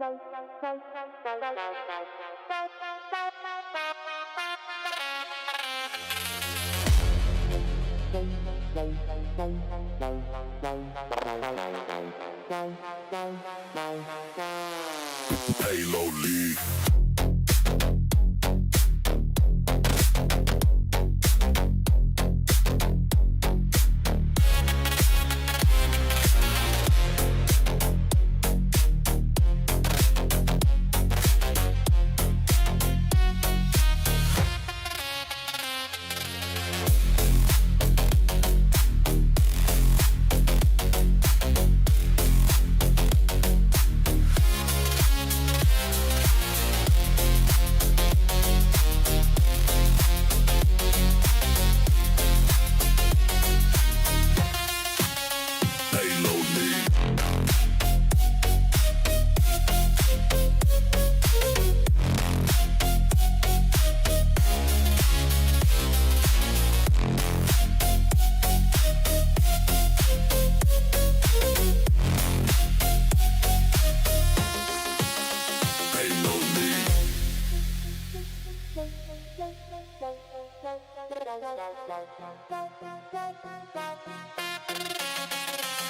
Payload League.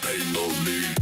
Payload League.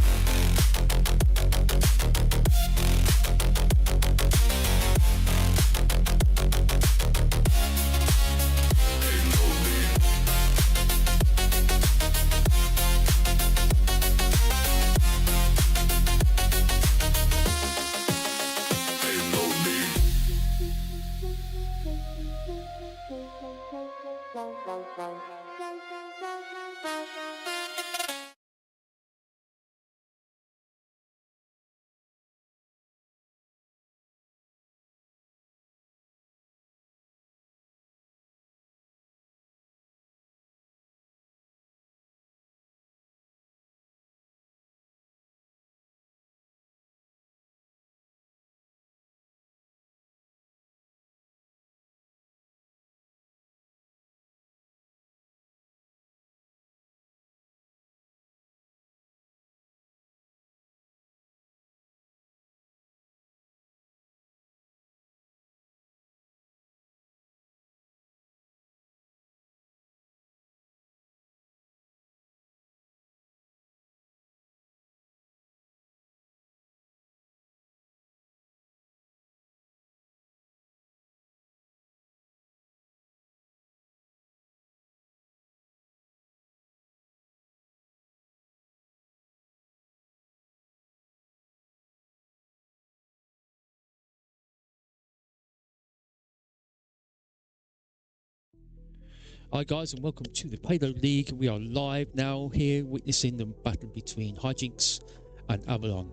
Hi guys, and welcome to the Payload League. We are live now here witnessing the battle between HJNX and AVLN.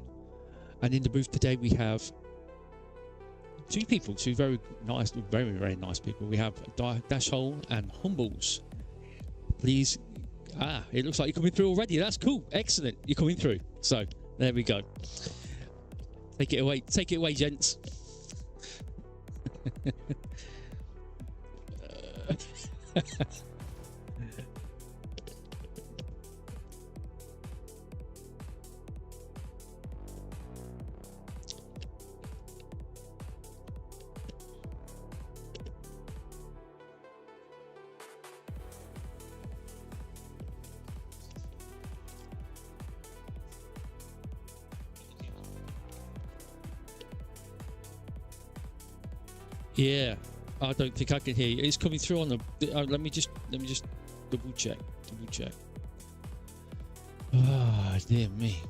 And in the booth today we have two people, two very nice, very nice people. We have DIEHARD and Humbles. Please, it looks like you're coming through already. That's cool, excellent. You're coming through. So there we go. Take it away, gents. Yeah, I don't think I can hear you. It's coming through on the. Let me just double check. Ah, dear me.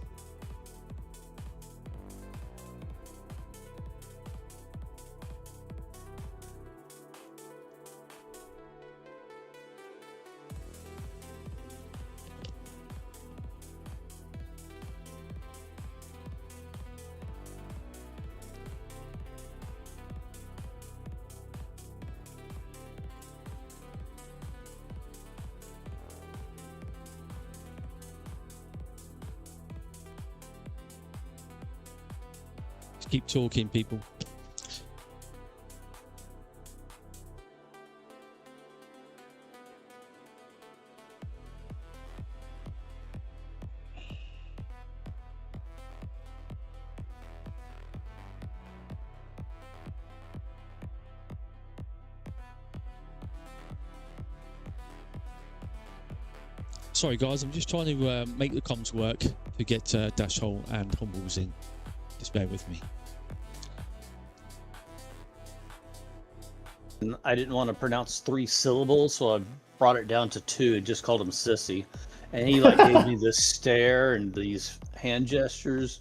Keep talking, people. Sorry, guys, I'm just trying to make the comms work to get Dash Hole and Humbles in. Just bear with me. I didn't want to pronounce 3 syllables, so I brought it down to 2 and just called him Sissy. And he like gave me this stare and these hand gestures.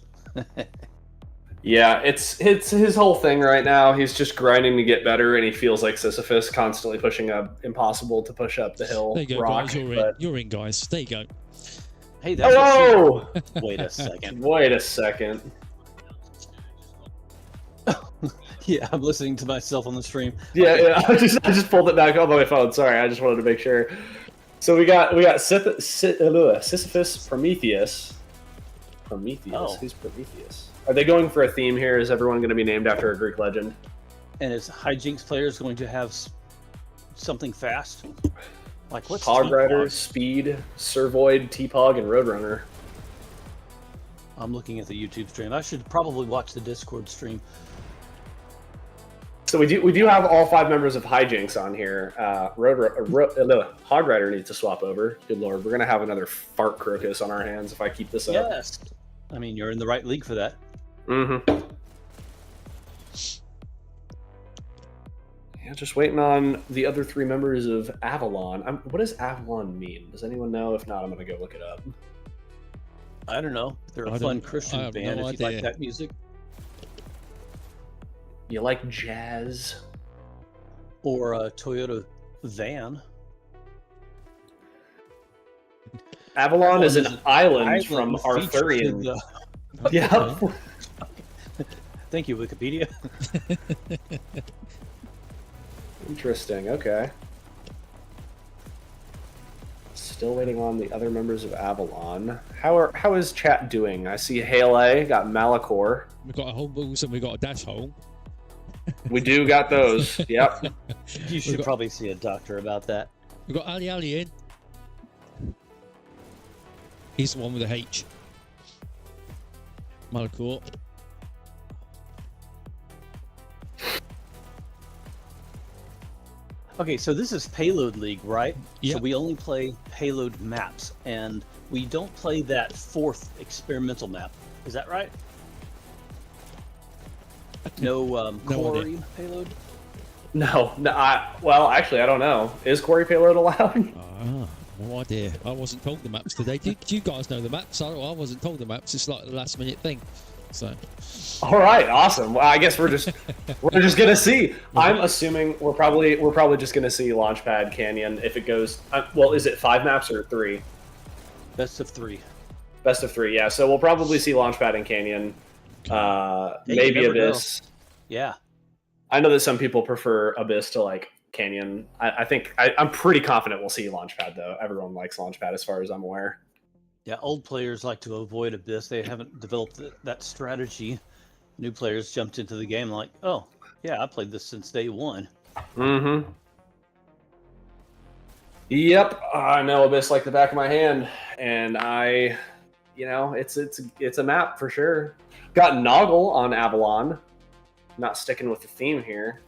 Yeah, it's his whole thing right now. He's just grinding to get better, and he feels like Sisyphus, constantly pushing up impossible to push up the hill There you go, rock. guys. You're in, guys. There you go. Hey, that's Hello! Wait a second. Wait a second. Yeah, I'm listening to myself on the stream. Yeah, I just pulled it back up on my phone. Sorry, I just wanted to make sure. So we got Sisyphus, Prometheus. Prometheus? Oh. Who's Prometheus? Are they going for a theme here? Is everyone going to be named after a Greek legend? And is HJNX players going to have something fast? Like what's Hog Rider, T-Pog? Speed, Servoid, T-Pog, and Roadrunner. I'm looking at the YouTube stream. I should probably watch the Discord stream. So we do have all 5 members of HJNX on here. Hog Rider needs to swap over. Good lord, we're gonna have another fart crocus on our hands if I keep this up. Yes. I mean, you're in the right league for that. Mm-hmm. Yeah, just waiting on the other 3 members of AVLN. What does AVLN mean? Does anyone know? If not, I'm gonna go look it up. I don't know. They're a fun Christian band if you like that music. You like jazz? Or a Toyota van. Avalon is an island from featured Arthurian. in Yeah. Thank you, Wikipedia. Interesting. Okay. Still waiting on the other members of Avalon. How is chat doing? I see Hale got Malachor. We've got a Humbles and we've got a Dash Hole. We do got those. Yep. You should probably see a doctor about that. We've got Ali in. He's the one with the H. Malachor. Okay, so this is Payload League, right? Yeah. So we only play Payload maps, and we don't play that 4th experimental map. Is that right? No quarry payload? No. Well, actually, I don't know. Is quarry payload allowed? No idea. I wasn't told the maps today. Do you guys know the maps? I wasn't told the maps. It's like the last minute thing. So. All right, awesome. Well, I guess we're just gonna see. I'm assuming we're probably just gonna see Launchpad Canyon if it goes. Well, is it 5 maps or 3? Best of 3. Best of 3, yeah. So we'll probably see Launchpad and Canyon. Maybe Abyss. Know. Yeah. I know that some people prefer Abyss to like Canyon. I'm pretty confident we'll see Launchpad though. Everyone likes Launchpad as far as I'm aware. Yeah, old players like to avoid Abyss. They haven't developed that strategy. New players jumped into the game like, oh, yeah, I played this since day 1. Mm-hmm. Yep, I know Abyss like the back of my hand, and it's a map for sure. Got Noggle on Avalon. Not sticking with the theme here.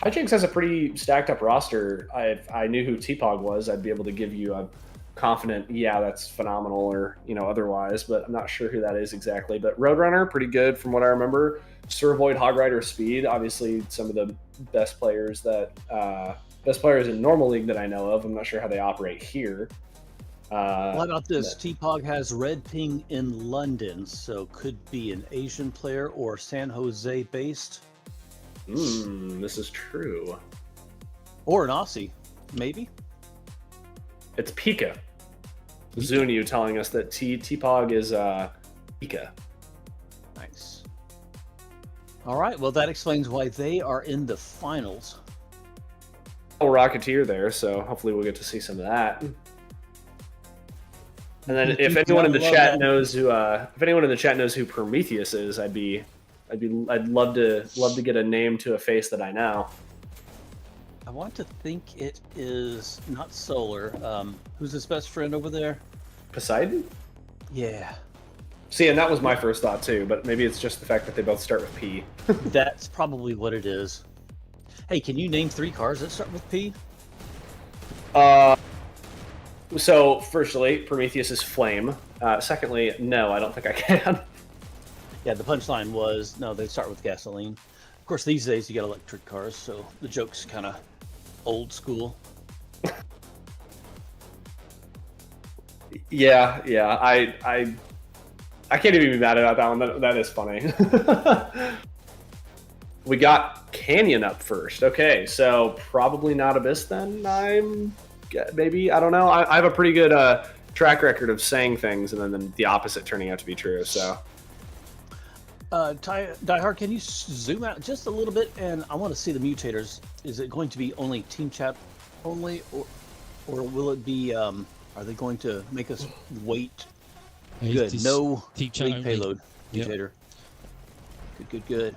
HJNX has a pretty stacked up roster. If I knew who T-Pog was, I'd be able to give you a confident, yeah, that's phenomenal, or otherwise, but I'm not sure who that is exactly. But Roadrunner, pretty good from what I remember. Servoid, Hog Rider, Speed, obviously some of the best players in normal league that I know of. I'm not sure how they operate here. What about this? T-Pog has red ping in London, so could be an Asian player or San Jose based. This is true. Or an Aussie, maybe. It's Pika. Zunu telling us that T-Pog is Pika. Nice. All right, well, that explains why they are in the finals. Rocketeer there, so hopefully we'll get to see some of that. And then if anyone in the chat knows who Prometheus is, I'd love to get a name to a face that I know. I want to think it is not Solar. Who's his best friend over there? Poseidon? Yeah. See, and that was my first thought too, but maybe it's just the fact that they both start with P. That's probably what it is. Hey, can you name 3 cars that start with P? So, firstly, Prometheus is flame. Secondly, no, I don't think I can. Yeah, the punchline was no, they start with gasoline. Of course, these days you got electric cars, so the joke's kind of old school. Yeah, I can't even be mad about that one. That is funny. We got Canyon up first. Okay, so probably not Abyss then. Maybe, I don't know. I have a pretty good track record of saying things and then the opposite turning out to be true. So, DieHARD, can you zoom out just a little bit? And I want to see the mutators. Is it going to be only team chat only, or will it be? Are they going to make us wait? Good. No team chat league only. payload Yep. mutator. Good.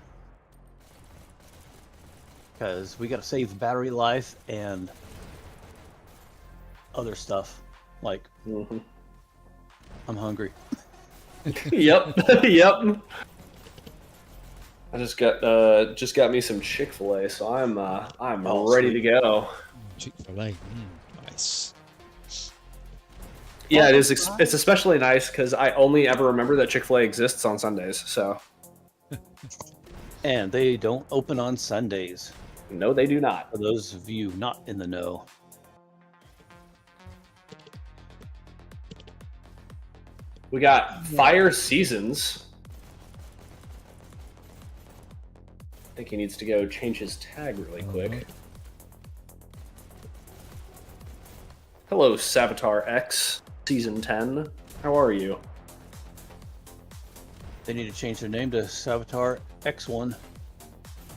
Because we got to save battery life and other stuff. Like, I'm hungry. yep. I just got me some Chick-fil-A, so I'm ready to go. Chick-fil-A, nice. Yeah, it is. It's especially nice because I only ever remember that Chick-fil-A exists on Sundays. So, And they don't open on Sundays. no, they do not. For those of you not in the know. We got Fire Seasons. I think he needs to go change his tag really quick. Hello, Savitar X, Season 10. How are you? They need to change their name to Savitar X1.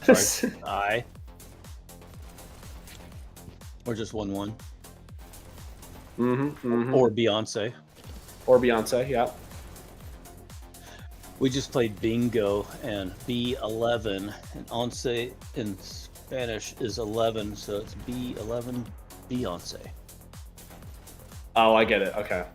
Sorry, I. Or just 1-1. Or Beyonce. Or Beyonce, yeah. We just played bingo, and B11, and once in Spanish is 11, so it's B11 Beyonce. Oh, I get it. Okay.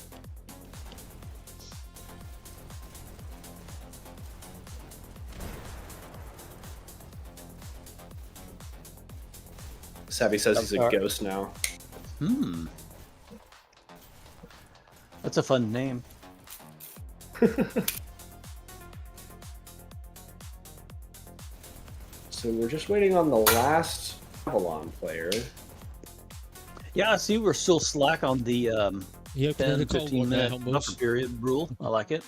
Savvy says he's a ghost now. That's a fun name. So we're just waiting on the last AVLN player. Yeah, I see we're still slack on the 10, 15 minute buffer period rule. I like it.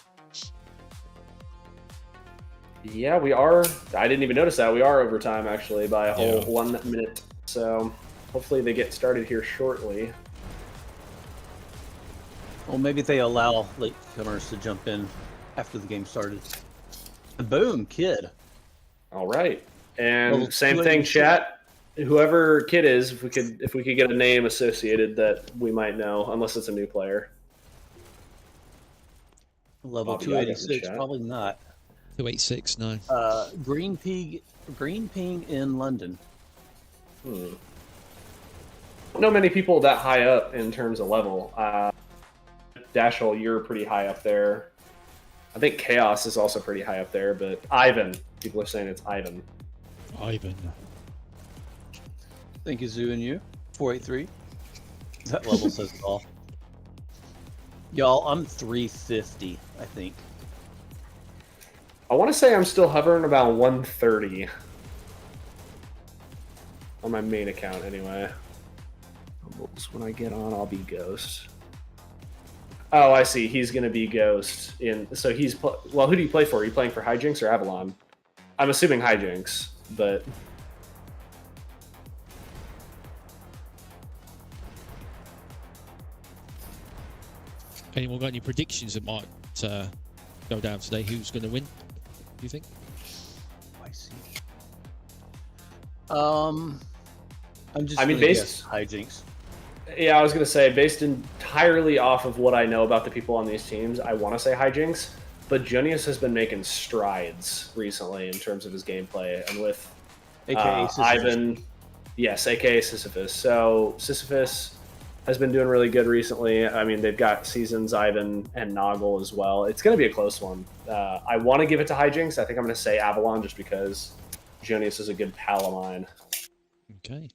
Yeah, we are. I didn't even notice that. We are overtime, actually, by a whole 1 minute. So hopefully they get started here shortly. Well, maybe they allow latecomers to jump in after the game started. And boom, kid. All right. And Well, same thing, chat. Whoever kid is, if we could get a name associated that we might know, unless it's a new player. Level Bobby, I got in the 286, chat. probably not. 286, no. Green Ping in London. I don't know many people that high up in terms of level. Dashel, you're pretty high up there. I think Chaos is also pretty high up there, but Ivan. People are saying it's Ivan. Ivan. Thank you, Zoo and you. 483. That level says it all. Y'all, I'm 350, I think. I want to say I'm still hovering about 130. On my main account, anyway. When I get on, I'll be Ghost. Oh, I see. He's going to be Ghost. So he's... Well, who do you play for? Are you playing for HJNX or AVLN? I'm assuming HJNX, but... Anyone got any predictions that might go down today? Who's going to win, do you think? I see. I'm just I mean, gonna based- guess hijinks. Yeah, I was going to say, based entirely off of what I know about the people on these teams, I want to say HJNX, but Jonius has been making strides recently in terms of his gameplay, and with AKA Sisyphus. Ivan, yes, aka Sisyphus. So Sisyphus has been doing really good recently. I mean, they've got Seasons, Ivan, and Noggle as well. It's going to be a close one. I want to give it to HJNX. I think I'm going to say AVLN just because Jonius is a good pal of mine. Okay.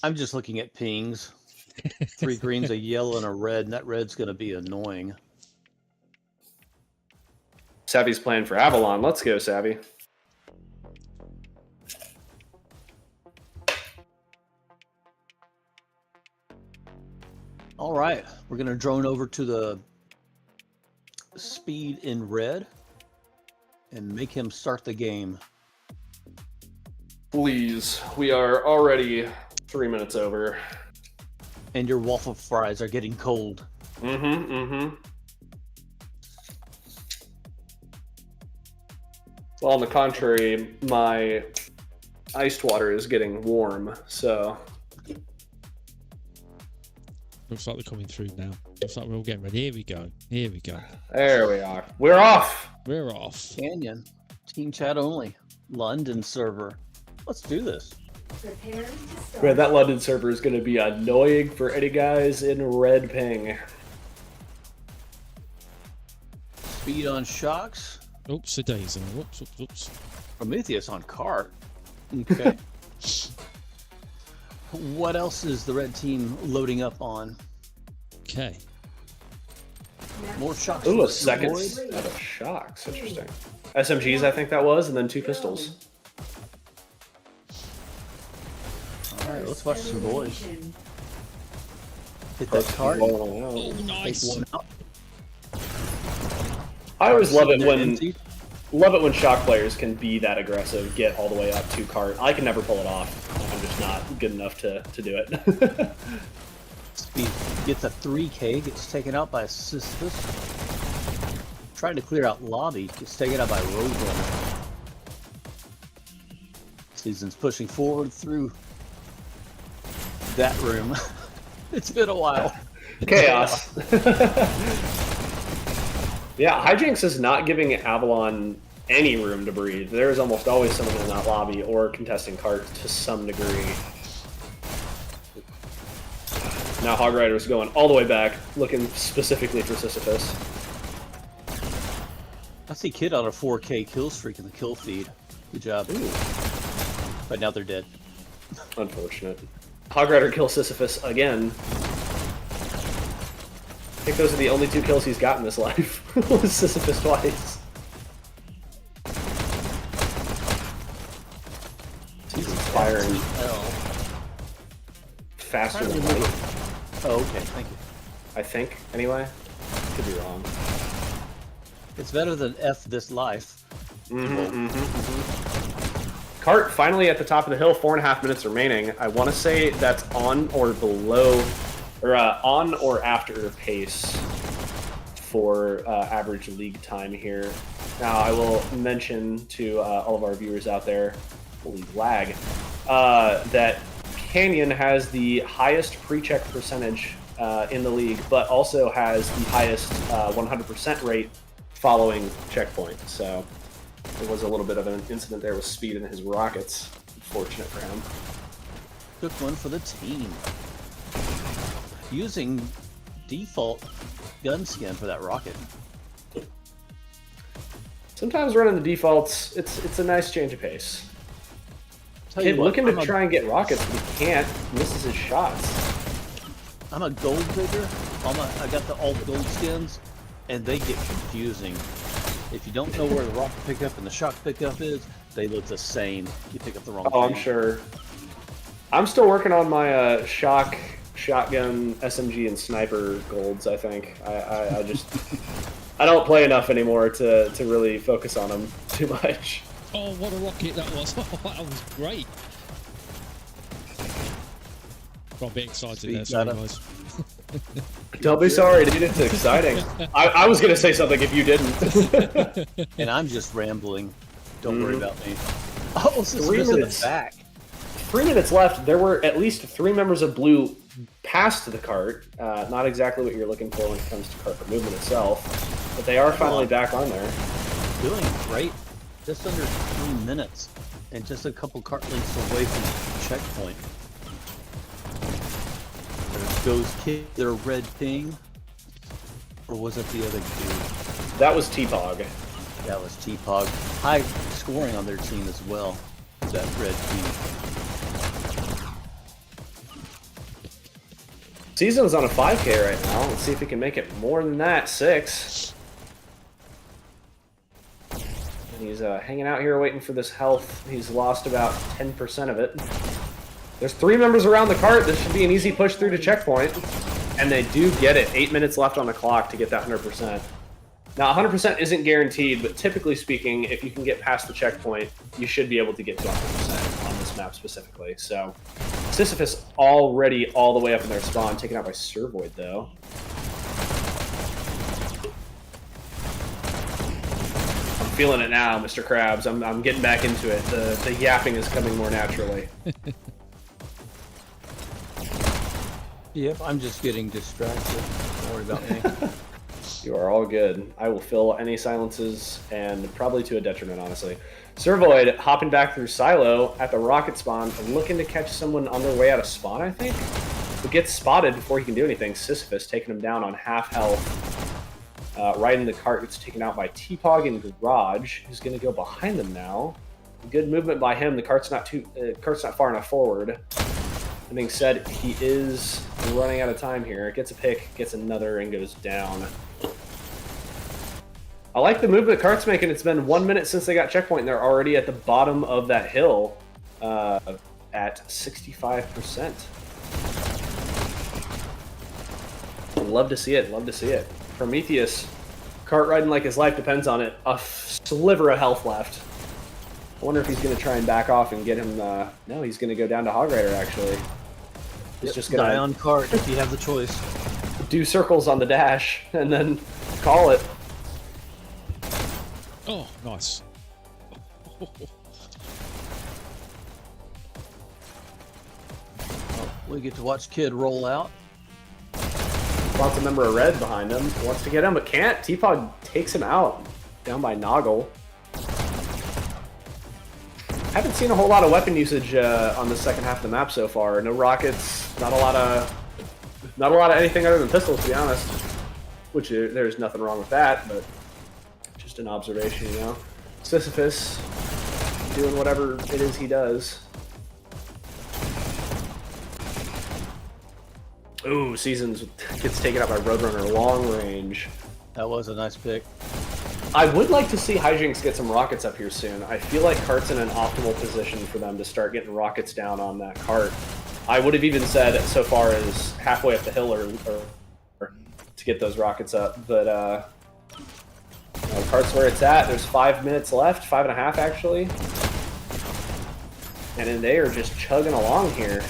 I'm just looking at pings. 3 greens, a yellow, and a red, and that red's going to be annoying. Savvy's playing for Avalon. Let's go, Savvy. All right, we're going to drone over to the speed in red and make him start the game. Please. We are already 3 minutes over. And your waffle fries are getting cold. Well, on the contrary, my iced water is getting warm, so... Looks like they're coming through now. Looks like we're all getting ready. Here we go. Here we go. There we are. We're off! We're off. Canyon, team chat only, London server. Let's do this. Man, that London server is going to be annoying for any guys in red ping. Speed on shocks. Oops, a daisy. Whoops, whoops, whoops. Prometheus on cart. Okay. What else is the red team loading up on? Okay. More shocks. Ooh, for a the second Void? set of shocks. Interesting. SMGs, I think that was, and then 2 pistols. All right, let's watch some boys. Hit that cart. Oh, Take nice. one out. I always love it They're when empty. shock players can be that aggressive, get all the way up to cart. I can never pull it off. I'm just not good enough to do it. Speed gets a 3K, gets taken out by Sisyphus. Trying to clear out lobby, gets taken out by Roadrunner. Season's pushing forward through that room. It's been a while. Chaos. Yeah, HJNX is not giving Avalon any room to breathe. There is almost always someone in that lobby or contesting cart to some degree. Now Hog Rider's going all the way back, looking specifically for Sisyphus. I see Kid on a 4K kill streak in the kill feed. Good job. Ooh. But now they're dead. Unfortunate. Hog Rider kills Sisyphus again. I think those are the only 2 kills he's got in this life. Was Sisyphus twice. He's firing faster than light, Oh, okay, thank you. I think, anyway. Could be wrong. It's better than F this life. Cart finally at the top of the hill, 4.5 minutes remaining. I want to say that's on or below, or on or after pace for average league time here. Now I will mention to all of our viewers out there, holy lag, that Canyon has the highest pre-check percentage in the league, but also has the highest 100% rate following checkpoint. So there was a little bit of an incident there with speed in his rockets. Unfortunate for him. Good one for the team. Using default gun skin for that rocket. Sometimes running the defaults, it's a nice change of pace. Tell you Kid what, looking to try and get rockets, but he can't. Misses his shots. I'm a gold digger. I got the alt gold skins, and they get confusing. If you don't know where the rocket pickup and the shock pickup is, they look the same. You pick up the wrong Oh, thing. I'm sure. I'm still working on my shock, shotgun, SMG, and sniper golds, I think. I just... I don't play enough anymore to really focus on them too much. Oh, what a rocket that was. That was great. Got a bit excited there, sorry guys. Don't be sorry, dude. It's exciting. I was going to say something if you didn't. And I'm just rambling. Don't worry about me. Oh, this is 3 in the minutes. back. 3 minutes left. There were at least 3 members of blue past the cart. Not exactly what you're looking for when it comes to cart movement itself. But they are finally back on there. Doing great. Just under 3 minutes. And just a couple cart lengths away from the checkpoint. There goes Kid, their red ping. Or was it the other dude? That was T-Pog. That was T-Pog. High scoring on their team as well. That red team. Season's on a 5K right now. Let's see if he can make it more than that. 6. And he's hanging out here waiting for this health. He's lost about 10% of it. There's 3 members around the cart. This should be an easy push through to checkpoint. And they do get it. 8 minutes left on the clock to get that 100%. Now, 100% isn't guaranteed, but typically speaking, if you can get past the checkpoint, you should be able to get to 100% on this map specifically. So, Sisyphus already all the way up in their spawn, taken out by Servoid, though. I'm feeling it now, Mr. Krabs. I'm getting back into it. The yapping is coming more naturally. Yep, I'm just getting distracted. Don't worry about me. You are all good. I will fill any silences, and probably to a detriment, honestly. Servoid hopping back through Silo at the rocket spawn, looking to catch someone on their way out of spawn, I think. But gets spotted before he can do anything. Sisyphus taking him down on half health. Right in the cart, gets taken out by T-Pog and Garage, who's going to go behind them now. Good movement by him. The cart's not far enough forward. That being said, he is running out of time here. Gets a pick, gets another, and goes down. I like the movement Cart's making. It's been 1 minute since they got checkpoint, and they're already at the bottom of that hill at 65%. Love to see it. Love to see it. Prometheus, cart riding like his life depends on it. A sliver of health left. I wonder if he's going to try and back off and get him. No, he's going to go down to Hog Rider, actually. He's just going to die on cart if you have the choice. Do circles on the dash and then call it. Oh, nice. We get to watch Kid roll out. Wants a member of red behind him. Wants to get him, but can't. T-Pod takes him out. Down by Noggle. Haven't seen a whole lot of weapon usage on the second half of the map so far. No rockets. Not a lot of anything other than pistols, to be honest. Which there's nothing wrong with that, but just an observation, you know. Sisyphus doing whatever it is he does. Ooh, Seasons gets taken out by Roadrunner long range. That was a nice pick. I would like to see HJNX get some rockets up here soon. I feel like Cart's in an optimal position for them to start getting rockets down on that cart. I would have even said so far as halfway up the hill or to get those rockets up, but Cart's where it's at. There's 5 minutes left, 5.5 actually, and then they are just chugging along here.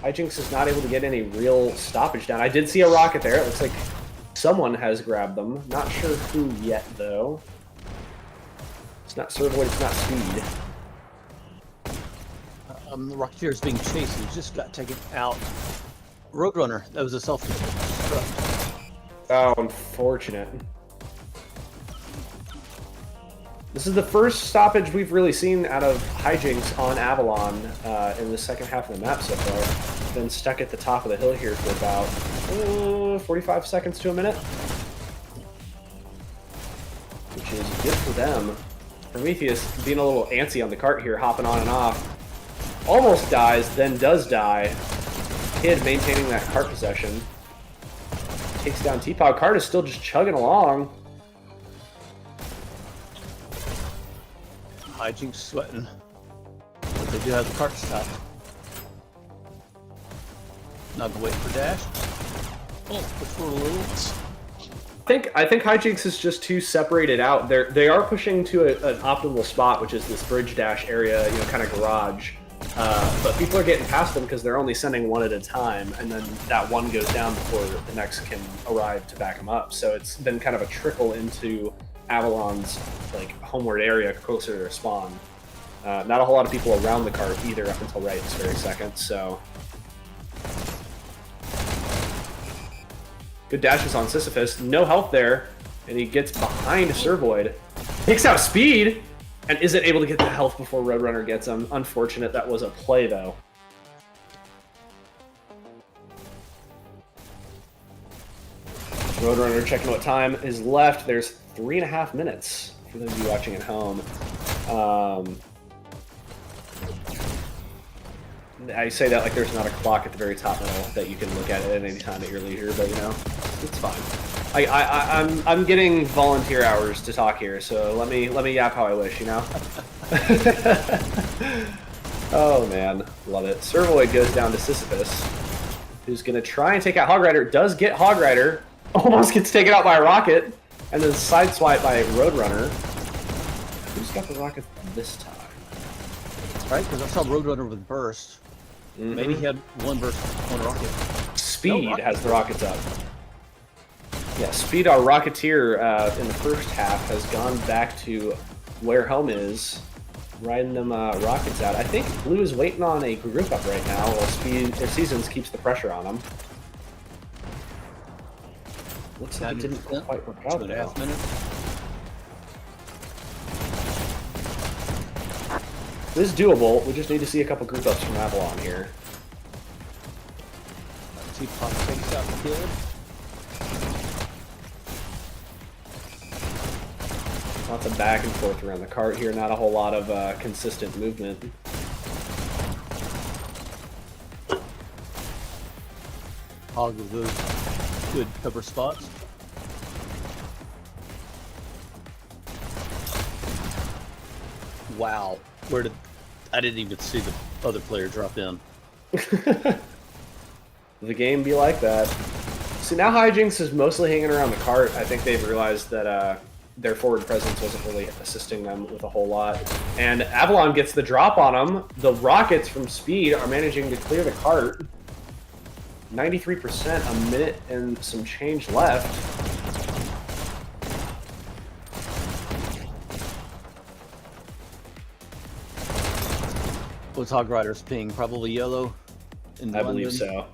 HJNX is not able to get any real stoppage down. I did see a rocket there. It looks like someone has grabbed them. Not sure who yet, though. It's not Servoid, it's not Speed. The Rocketeer is being chased. He just got taken out. Roadrunner. That was a self-destruct. Oh, unfortunate. This is the first stoppage we've really seen out of HJNX on AVLN in the second half of the map so far. Been stuck at the top of the hill here for about 45 seconds to a minute. Which is good for them. Prometheus being a little antsy on the cart here, hopping on and off. Almost dies, then does die. Kid maintaining that cart possession. Takes down T-Pod. Cart is still just chugging along. HJNX sweating. But they do have the cart stopped. Not gonna wait for dash. Oh, which were a little. I think HJNX is just too separated out. They are pushing to an optimal spot, which is this bridge dash area, you know, kind of garage. But people are getting past them because they're only sending one at a time, and then that one goes down before the next can arrive to back them up. So it's been kind of a trickle into AVLN's like homeward area closer to their spawn. Not a whole lot of people around the cart either up until right this very second. So good dashes on Sisyphus. No health there, and he gets behind Servoid. Takes out Speed. And isn't able to get the health before Roadrunner gets him. Unfortunate, that was a play, though. Roadrunner checking what time is left. There's 3.5 minutes for those of you watching at home. I say that like there's not a clock at the very top middle that you can look at it at any time at your leisure, but you know, it's fine. I'm getting volunteer hours to talk here, so let me yap how I wish, you know. Oh man, love it. Servoid goes down to Sisyphus, who's gonna try and take out Hog Rider. Does get Hog Rider, almost gets taken out by a rocket, and then sideswiped by Roadrunner. Who's got the rocket this time? Right, because I saw Roadrunner with burst. Maybe he had one burst on rocket. Speed has the rockets up. Yeah, Speed, our Rocketeer, in the first half has gone back to where Helm is, riding them rockets out. I think Blue is waiting on a group up right now, while Seasons keeps the pressure on him. Looks like it didn't quite work out though. 2.5 minutes. This is doable. We just need to see a couple group ups from Avalon here. T-Pog takes out the kid. Lots of back and forth around the cart here. Not a whole lot of consistent movement. Hog with those good cover spots. Wow, I didn't even see the other player drop in. The game be like that. So now Hijinks is mostly hanging around the cart. I think they've realized that their forward presence wasn't really assisting them with a whole lot. And Avalon gets the drop on them. The rockets from Speed are managing to clear the cart. 93%, a minute and some change left. What's Hog Rider's ping? Probably yellow. In I London. believe so.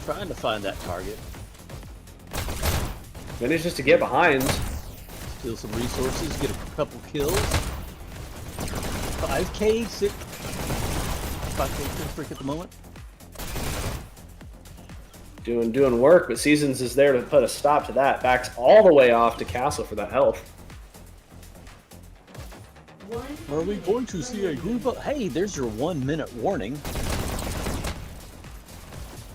Trying to find that target. Manages to get behind. Steal some resources, get a couple kills. 5K, 5K freak at the moment. Doing work, but Seasons is there to put a stop to that. Backs all the way off to Castle for that health. Are we going to see a group of... Hey, there's your 1 minute warning.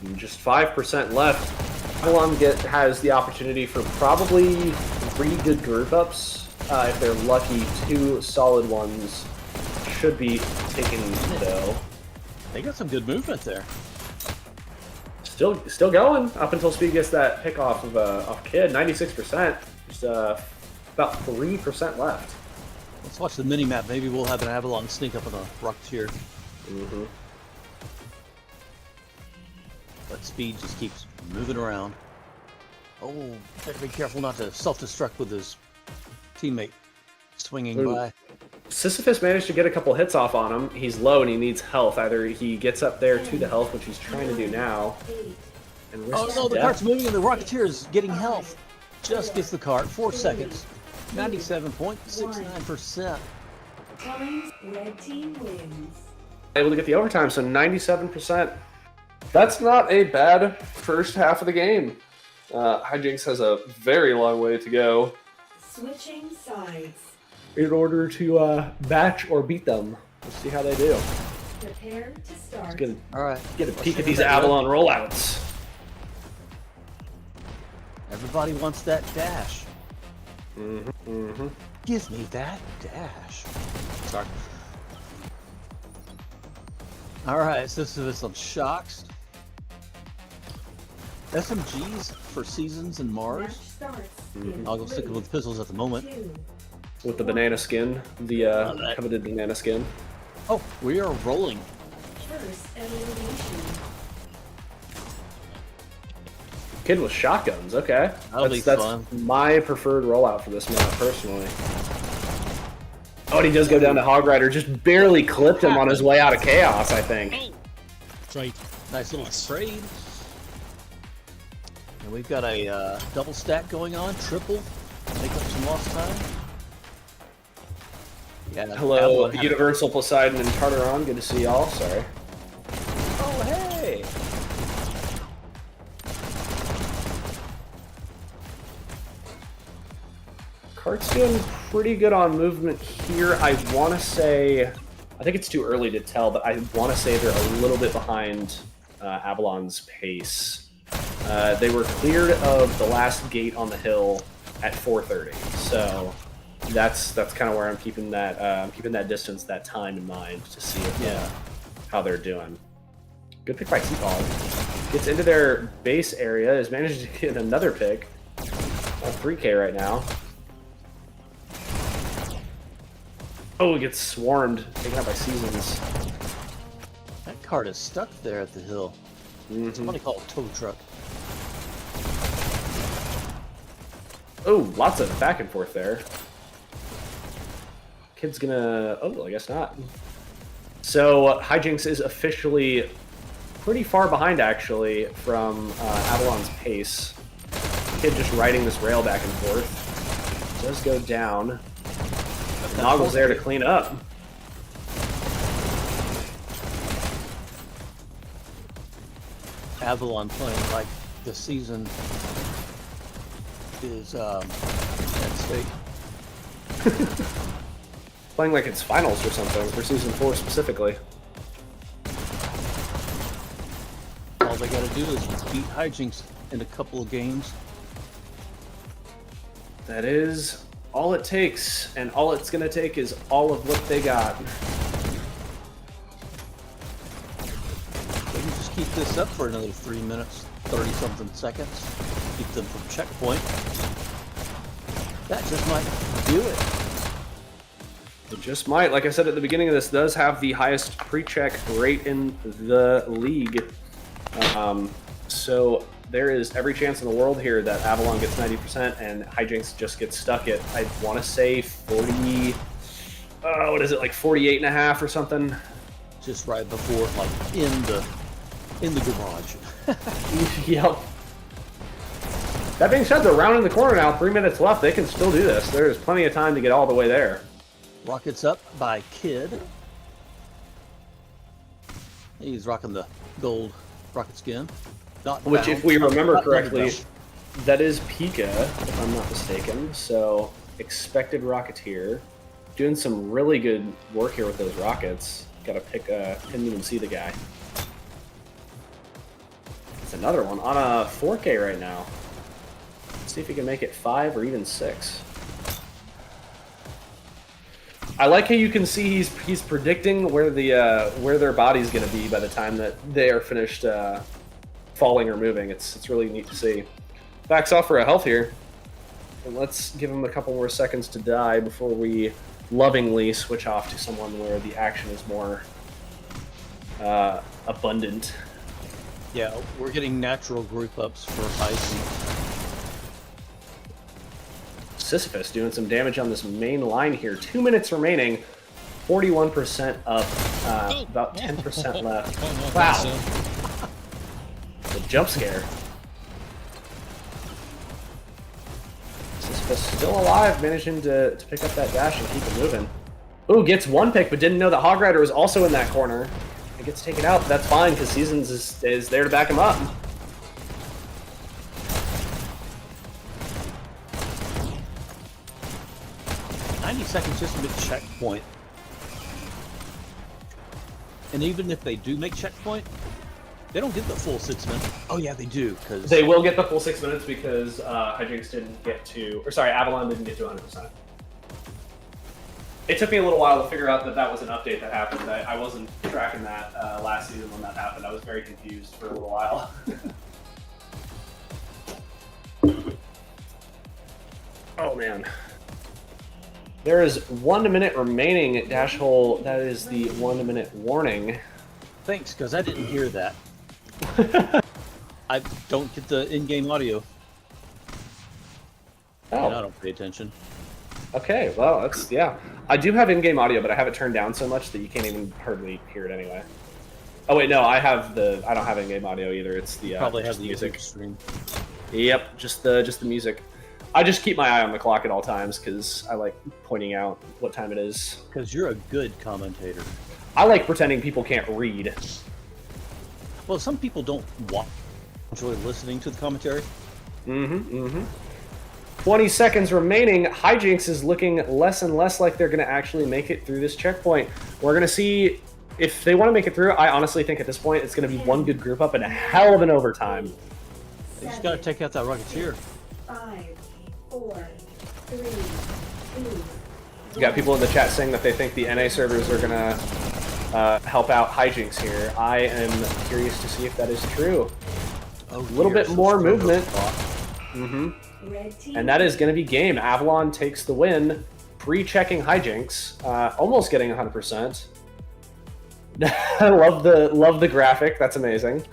And just 5% left. Avalon has the opportunity for probably 3 good group ups. If they're lucky, 2 solid ones should be taken though. They got some good movement there. Still going up until Speed gets that pick off of Kid. 96%. Just about 3% left. Let's watch the mini map. Maybe we'll have an Avalon sneak up on the Rocketeer. But Speed just keeps moving around. Oh, gotta be careful not to self-destruct with his teammate swinging by. Sisyphus managed to get a couple hits off on him. He's low and he needs health. Either he gets up there to the health, which he's trying to do now. And Oh no, the cart's moving and the Rocketeer is getting health. Just gets the cart. 4 seconds. 97.69%. Red team wins. Able to get the overtime, so 97%. That's not a bad first half of the game. Hijinks has a very long way to go Switching sides. in order to match or beat them. Let's see how they do. Prepare to start. Let's All right. get a peek at these Avalon rollouts. Everybody wants that dash. Give me that dash. Sorry. All right, so this is some shocks. SMGs for Seasons and Match Mars. starts. I'll go stick with pistols at the moment. 2. With the banana skin, the coveted banana skin. Oh, we are rolling. First elimination. Kid with shotguns, okay. That'll be That's fun. my preferred rollout for this map, personally. Oh, and he does go down to Hog Rider. Just barely clipped him on his way out of chaos, I think. Trade. Nice little trade. And we've got a double stack going on, triple. Make up some lost time. Yeah. Hello, Avalon had- Universal, Poseidon, and Tartaron. Good to see y'all. Sorry. Oh, hey! Cart's doing pretty good on movement here. I want to say I think it's too early to tell, but I want to say they're a little bit behind AVLN's pace. They were cleared of the last gate on the hill at 4:30, so that's kind of where I'm keeping that distance, that time in mind to see how they're doing. Good pick by T-Pog. Gets into their base area, has managed to get another pick. 3K right now. Oh, he gets swarmed, taken out by Seasons. That cart is stuck there at the hill. Somebody call a tow truck. Oh, lots of back and forth there. Kid's gonna... Oh, I guess not. So, HJNX is officially pretty far behind, actually, from AVLN's pace. Kid just riding this rail back and forth. Does go down. Noggle's there to clean up. AVLN playing like the season is at stake. Playing like it's finals or something, for Season 4 specifically. All they gotta do is beat HJNX in a couple of games. That is all it takes, and all it's gonna take is all of what they got. They can just keep this up for another 3 minutes, 30-something seconds. Keep them from checkpoint. That just might do it. It just might. Like I said at the beginning of this, does have the highest pre-check rate in the league. So there is every chance in the world here that AVLN gets 90% and HJNX just gets stuck at, I want to say 40, what is it, like 48.5 or something? Just right before, like in the garage. Yep. That being said, they're rounding the corner now. 3 minutes left. They can still do this. There's plenty of time to get all the way there. Rockets up by Kid. He's rocking the gold rocket skin. Not Which, bound. if we remember Not correctly, bound. that is Pika, if I'm not mistaken. So, expected Rocketeer. Doing some really good work here with those rockets. Got to pick, couldn't even see the guy. It's another one on a 4K right now. Let's see if he can make it 5 or even 6. I like how you can see he's predicting where their body's going to be by the time that they are finished falling or moving. It's really neat to see. Backs off for a health here, and let's give him a couple more seconds to die before we lovingly switch off to someone where the action is more abundant. Yeah, we're getting natural group ups for HJNX. Sisyphus doing some damage on this main line here. 2 minutes remaining. 41% up. About 10% left. Wow. The jump scare. Sisyphus still alive, managing to pick up that dash and keep it moving. Ooh, gets one pick, but didn't know that Hog Rider was also in that corner. It gets taken out, but that's fine because Seasons is there to back him up. 90 seconds just to make checkpoint. And even if they do make checkpoint, they don't get the full 6 minutes. Oh yeah, they do, because They will get the full 6 minutes because HJNX didn't get to, or sorry, AVLN didn't get to 100%. It took me a little while to figure out that that was an update that happened. I wasn't tracking that last season when that happened. I was very confused for a little while. Oh man. There is 1 minute remaining at Dash Hole. That is the 1 minute warning. thanks, because I didn't hear that. I don't get the in-game audio. And I Oh, don't pay attention. okay. Well, that's, yeah. I do have in-game audio, but I have it turned down so much that you can't even hardly hear it anyway. Oh wait, no, I don't have in-game audio either. It's the Probably just have the music. YouTube stream. Yep, just the music. I just keep my eye on the clock at all times because I like pointing out what time it is. Because you're a good commentator. I like pretending people can't read. Well, some people don't enjoy listening to the commentary. 20 seconds remaining. Hijinks is looking less and less like they're going to actually make it through this checkpoint. We're going to see if they want to make it through. I honestly think at this point it's going to be one good group up and a hell of an overtime. They just got to take out that Rocketeer. 5, 4, 3, 2. You got people in the chat saying that they think the NA servers are going to help out Hijinks here. I am curious to see if that is true. Oh, A little bit more movement. Red team. And that is going to be game. Avalon takes the win, pre-checking Hijinks, almost getting 100%. I love the graphic. That's amazing.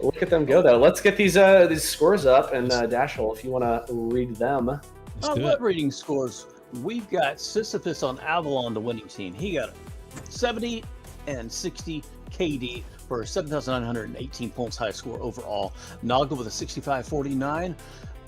Look at them go though. Let's get these scores up, and Dashel, if you want to read them. I love reading scores. We've got Sisyphus on Avalon, the winning team. He got 70 and 60 KD for 7,918 points, high score overall. Naga with a 65-49.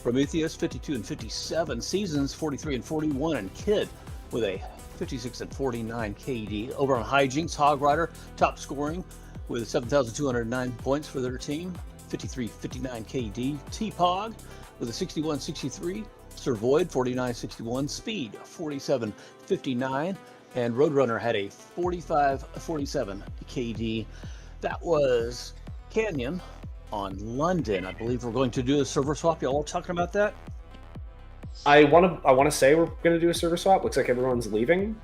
Prometheus 52 and 57. Seasons 43 and 41. And Kid with a 56 and 49 KD. Over on Hijinks, Hog Rider top scoring with 7,209 points for their team. 53-59 KD. T-Pog with a 61-63. Sir Void 49-61. Speed 47-59. And Roadrunner had a 45-47 KD. That was Canyon on London. I believe we're going to do a server swap. Y'all talking about that? I want to say we're going to do a server swap. Looks like everyone's leaving.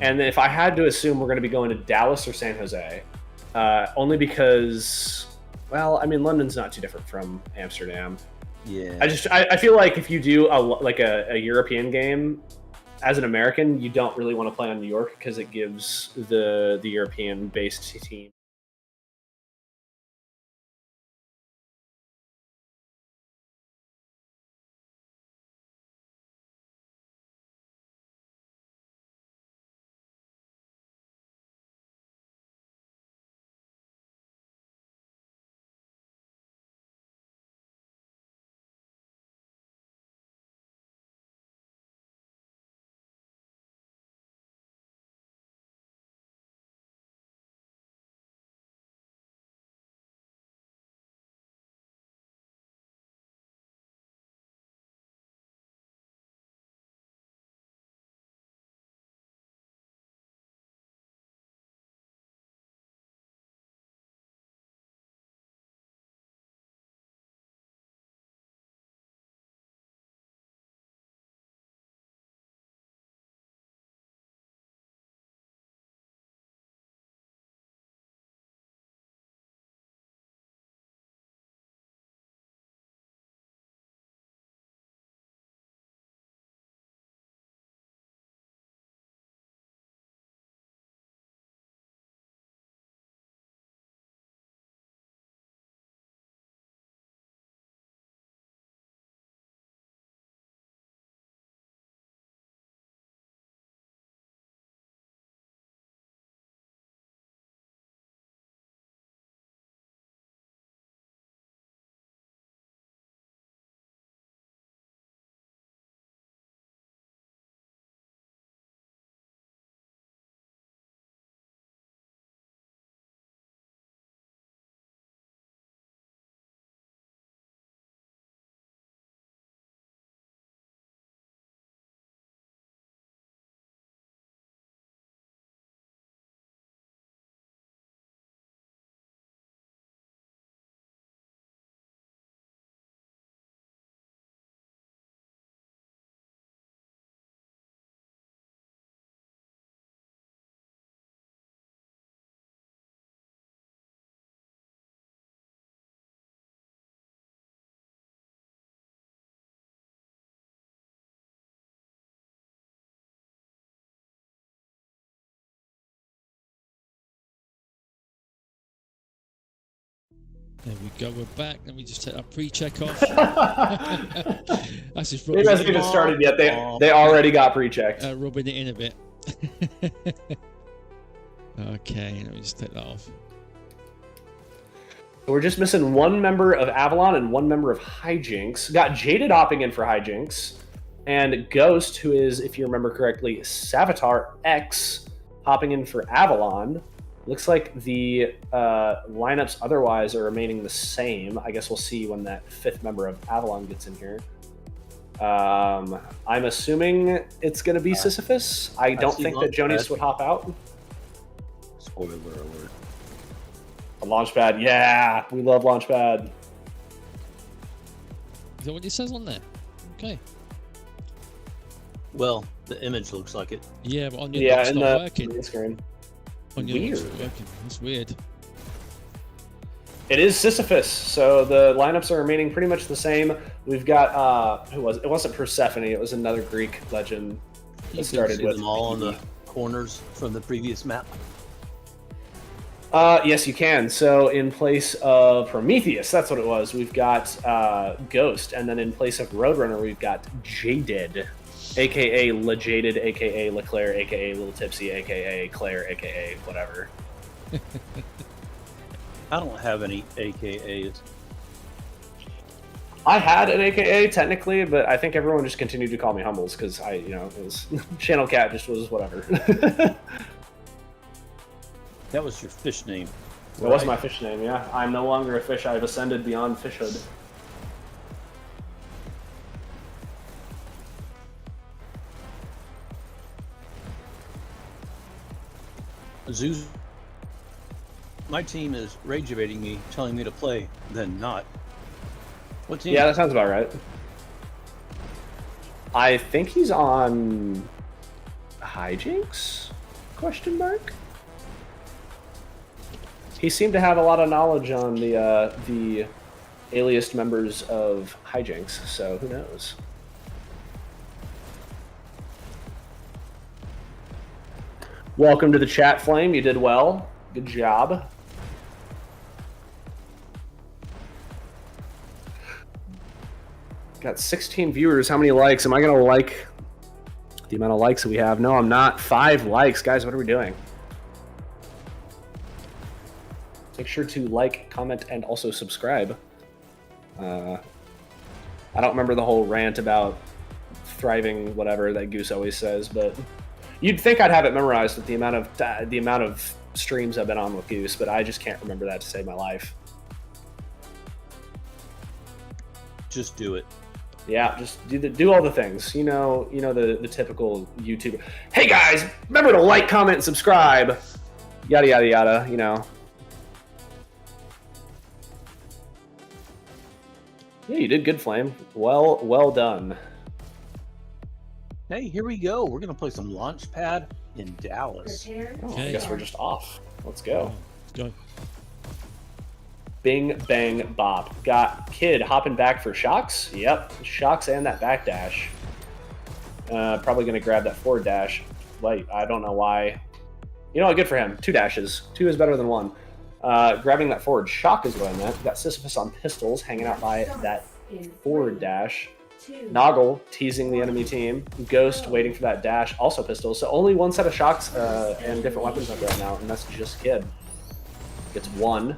And if I had to assume, we're going to be going to Dallas or San Jose. Only because, well, I mean, London's not too different from Amsterdam. Yeah. I feel like if you do a European game, as an American, you don't really want to play on New York because it gives the European-based team. There we go, we're back. Let me just take that pre-check off. That's just Maybe hasn't even started yet. They already got pre-checked. rubbing it in a bit. Okay, let me just take that off. We're just missing one member of Avalon and one member of Hijinks. Got Jaded opting in for Hijinks. And Ghost, who is, if you remember correctly, Savitar X, hopping in for Avalon. Looks like the lineups otherwise are remaining the same. I guess we'll see when that fifth member of Avalon gets in here. I'm assuming it's going to be Sisyphus. I don't see think that Jonius Launchpad. would hop out. Spoiler alert. A Launchpad, yeah, we love Launchpad. Is that what it says on there? Okay. Well, the image looks like it. Yeah, but on your Yeah, it's in not the working. green screen. On your it's Weird. not working. It's weird. It is Sisyphus, so the lineups are remaining pretty much the same. We've got who was it? It wasn't Persephone. It was another Greek legend You that started see with them all on the corners from the previous map. Yes, you can. So in place of Prometheus, that's what it was. We've got Ghost, and then in place of Roadrunner, we've got Jaded, aka LeJaded, aka LeClaire, aka Little Tipsy, aka Claire, aka whatever. I don't have any AKAs. I had an AKA technically, but I think everyone just continued to call me Humbles because it was Channel Cat just was whatever. That was your fish name. That was my fish name, yeah. I'm no longer a fish. I've ascended beyond fishhood. Zeus. My team is rage evading me, telling me to play, then not. What team? Yeah, that sounds about right. I think he's on Hijinks? Question mark? He seemed to have a lot of knowledge on the aliased members of Hijinks, so who knows? Welcome to the chat, Flame. You did well. Good job. Got 16 viewers. How many likes? Am I going to like the amount of likes that we have? No, I'm not. 5 likes. Guys, what are we doing? Make sure to like, comment, and also subscribe. I don't remember the whole rant about thriving whatever that Goose always says, but you'd think I'd have it memorized with the amount of streams I've been on with Goose, but I just can't remember that to save my life. Just do it. Yeah, just do all the things. You know the typical YouTuber. Hey guys, remember to like, comment, and subscribe. Yada yada yada. You know. Yeah, you did good, Flame. Well done. Hey, here we go. We're gonna play some Launchpad in Dallas. Prepare. Oh, I Okay. guess we're just off. Let's go. Let's go. Bing bang bop. Got Kid hopping back for shocks. Yep, shocks and that back dash. Probably gonna grab that forward dash. Wait, I don't know why. You know what? Good for him. 2 dashes. 2 is better than 1. Grabbing that forward shock is what I meant. Got Sisyphus on pistols, hanging out by that forward dash. 2, Noggle teasing the enemy team. Ghost waiting for that dash, also pistols. So only 1 set of shocks and different weapons up right now, and that's just Kid. Gets 1.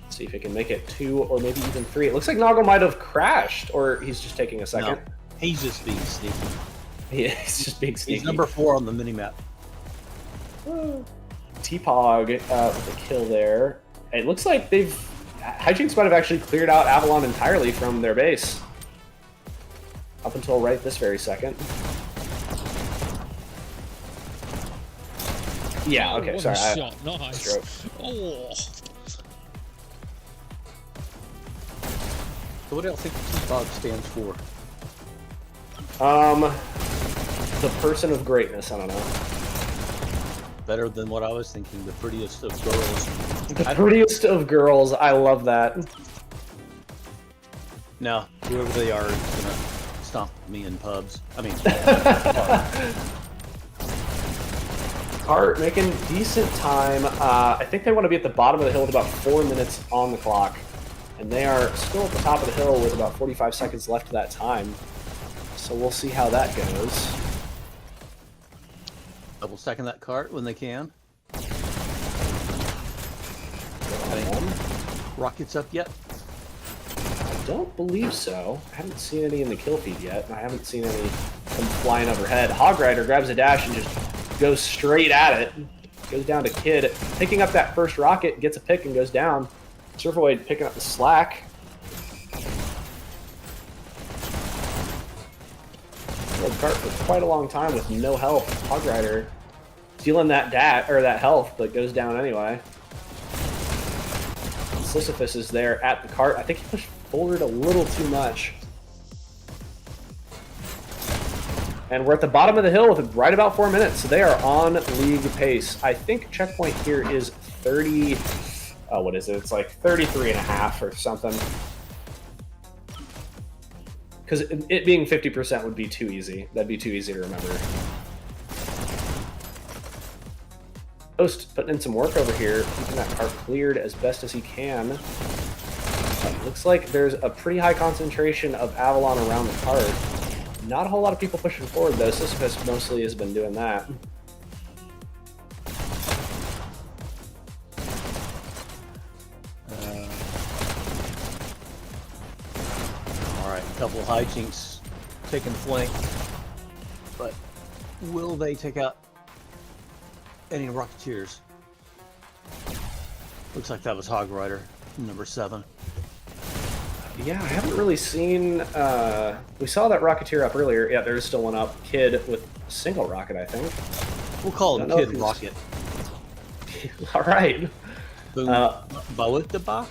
See if he can make it 2 or maybe even 3. It looks like Noggle might have crashed, or he's just taking a second. No, he's just being sneaky. Yeah, he's just being sneaky. He's number 4 on the minimap. T-Pog with a kill there. It looks like Hijinks might have actually cleared out AVLN entirely from their base. Up until right this very second. Yeah, okay, What sorry. a I- shot. Nice. stroke. Oh. So what else do you think T-Pog stands for? The person of greatness, I don't know. Better than what I was thinking. The prettiest of girls. The prettiest of girls, I love that. No, whoever they are is gonna stomp me in pubs. I mean, Cart making decent time. I think they want to be at the bottom of the hill with about 4 minutes on the clock. And they are still at the top of the hill with about 45 seconds left of that time. So we'll see how that goes. double stacking that cart when they can. Rockets up yet? I don't believe so. I haven't seen any in the kill feed yet, and I haven't seen any come flying overhead. Hog Rider grabs a dash and just goes straight at it. Goes down to Kid. Picking up that first rocket, gets a pick and goes down. Surferwade picking up the slack. controlled the cart for quite a long time with no help. Hog Rider stealing that that health, but goes down anyway. Sisyphus is there at the cart. I think he pushed forward a little too much. And we're at the bottom of the hill with right about 4 minutes, so they are on league pace. I think checkpoint here is 30. Oh, what is it? It's like 33 and a half or something. Because it being 50% would be too easy. That'd be too easy to remember. Ghost putting in some work over here, keeping that cart cleared as best as he can. Looks like there's a pretty high concentration of Avalon around the cart. Not a whole lot of people pushing forward, though. Sisyphus mostly has been doing that. Alright, a couple of hijinks taking flank. But will they take out any Rocketeers? Looks like that was Hog Rider, number 7. Yeah, I haven't really seen... we saw that Rocketeer up earlier. Yeah, there's still one up. Kid with a single rocket, I think. We'll call him Kid Rocket. All right. Bawitaba?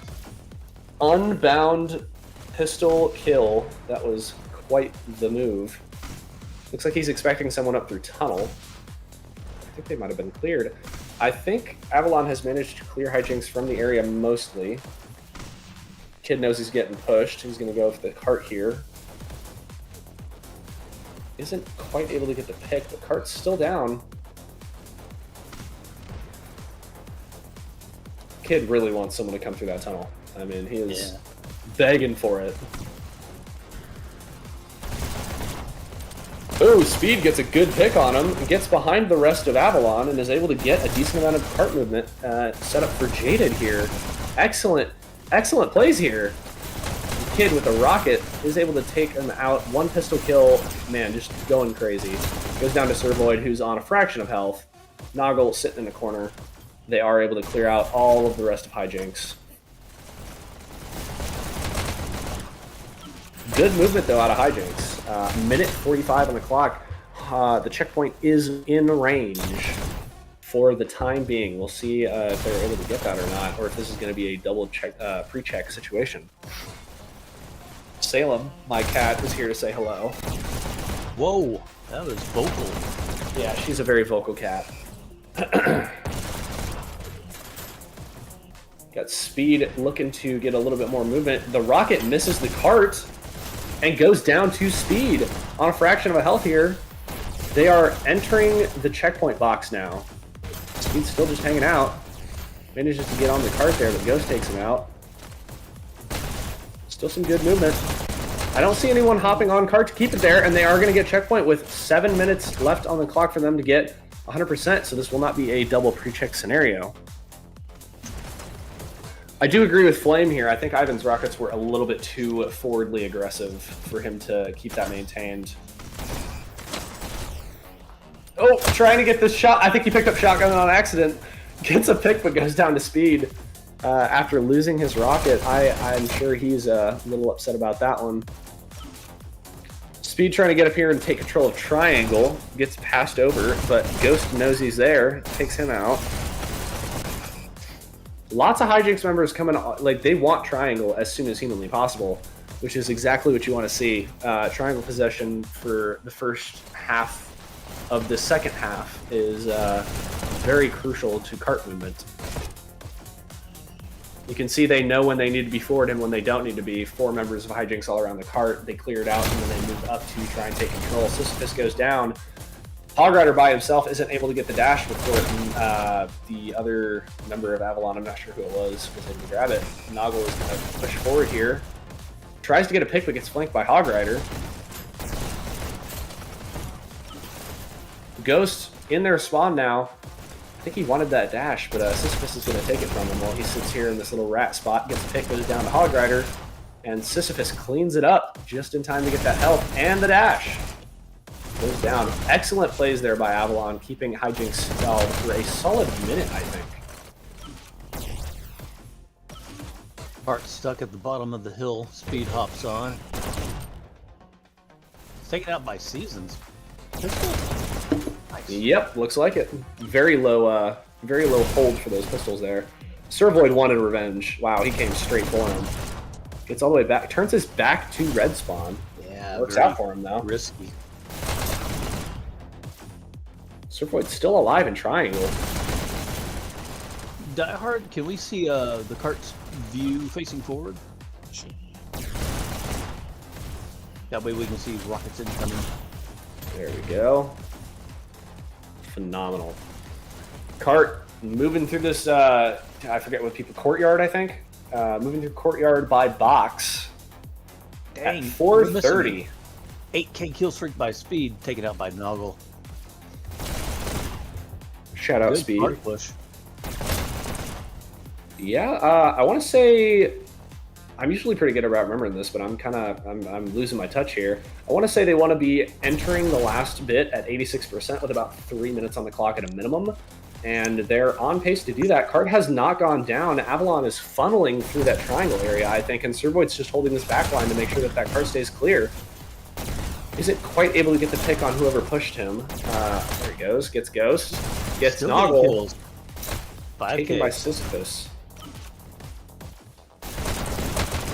Unbound pistol kill. That was quite the move. Looks like he's expecting someone up through tunnel. I think they might have been cleared. I think Avalon has managed to clear hijinks from the area mostly. Kid knows he's getting pushed. He's going to go for the cart here. Isn't quite able to get the pick. The cart's still down. Kid really wants someone to come through that tunnel. I mean, he is begging for it. Oh, Speed gets a good pick on him, gets behind the rest of Avalon, and is able to get a decent amount of cart movement set up for Jaded here. Excellent plays here. The Kid with a rocket is able to take him out. One pistol kill, man, just going crazy. Goes down to Servoid, who's on a fraction of health. Noggle sitting in the corner. They are able to clear out all of the rest of hijinks. Good movement, though, out of hijinks. Minute 45 on the clock. The checkpoint is in range for the time being. We'll see if they're able to get that or not, or if this is going to be a double check, pre-check situation. Salem, my cat, is here to say hello. Whoa, that was vocal. Yeah, she's a very vocal cat. Got Speed looking to get a little bit more movement. The rocket misses the cart and goes down to Speed on a fraction of a health here. They are entering the checkpoint box now. Speed's still just hanging out. Manages to get on the cart there, but Ghost takes him out. Still some good movement. I don't see anyone hopping on cart to keep it there, and they are going to get checkpoint with 7 minutes left on the clock for them to get 100%, so this will not be a double pre-check scenario. I do agree with Flame here. I think Ivan's rockets were a little bit too forwardly aggressive for him to keep that maintained. Oh, trying to get this shot. I think he picked up shotgun on accident. Gets a pick, but goes down to Speed. After losing his rocket, I'm sure he's a little upset about that one. Speed trying to get up here and take control of Triangle. Gets passed over, but Ghost knows he's there. Takes him out. Lots of hijinks members coming, like, they want Triangle as soon as humanly possible, which is exactly what you want to see. Triangle possession for the first half of the second half is very crucial to cart movement. You can see they know when they need to be forward and when they don't need to be. 4 members of hijinks all around the cart. They clear it out and then they move up to try and take control. Sisyphus goes down. Hog Rider by himself isn't able to get the dash before the other member of Avalon, I'm not sure who it was able to grab it. Noggle is going to push forward here. Tries to get a pick, but gets flanked by Hog Rider. Ghost in their spawn now. I think he wanted that dash, but Sisyphus is going to take it from him while he sits here in this little rat spot. Gets a pick, goes down to Hog Rider, and Sisyphus cleans it up just in time to get that health and the dash. Goes down. Excellent plays there by Avalon, keeping hijinks stalled for a solid minute, I think. Cart stuck at the bottom of the hill. Speed hops on. Taken out by Seasons. Nice. Yep, looks like it. Very low hold for those pistols there. Servoid wanted revenge. Wow, he came straight for him. Gets all the way back. Turns his back to red spawn. Yeah, Works very out for him though. risky. Servoid's still alive in triangle. DieHard, can we see the cart's view facing forward? Sure. That way we can see rockets incoming. There we go. Phenomenal. Cart moving through this, I forget what people, courtyard, I think? Moving through courtyard by box. Dang, At we're missing 4:30. 8K kill streak by Speed, taken out by Noggle. Shout out Good Speed. cart push. Yeah, I want to say I'm usually pretty good about remembering this, but I'm losing my touch here. I want to say they want to be entering the last bit at 86% with about 3 minutes on the clock at a minimum, and they're on pace to do that. Cart has not gone down. Avalon is funneling through that triangle area, I think, and Servoid's just holding this back line to make sure that that cart stays clear. Isn't quite able to get the pick on whoever pushed him. There he goes. Gets Ghost. Gets Still getting Noggle. kills. 5K. Taken by Sisyphus.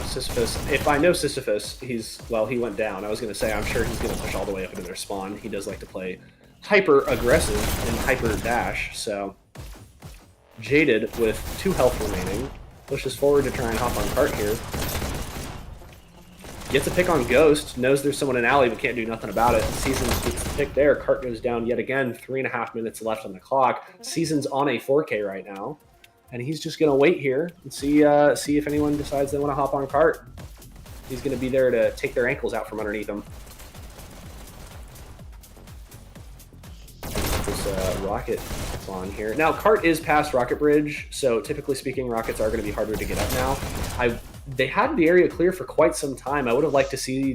Sisyphus. If I know Sisyphus, he went down. I was going to say, I'm sure he's going to push all the way up into their spawn. He does like to play hyper aggressive and hyper dash. So Jaded with 2 health remaining pushes forward to try and hop on cart here. Gets a pick on Ghost, knows there's someone in alley but can't do nothing about it. Seasons gets the pick there. Cart goes down yet again. 3.5 minutes left on the clock. Seasons on a 4K right now. And he's just going to wait here and see if anyone decides they want to hop on cart. He's going to be there to take their ankles out from underneath him. This rocket on here. Now, cart is past Rocket Bridge, so typically speaking, rockets are going to be harder to get up now. They had the area clear for quite some time. I would have liked to see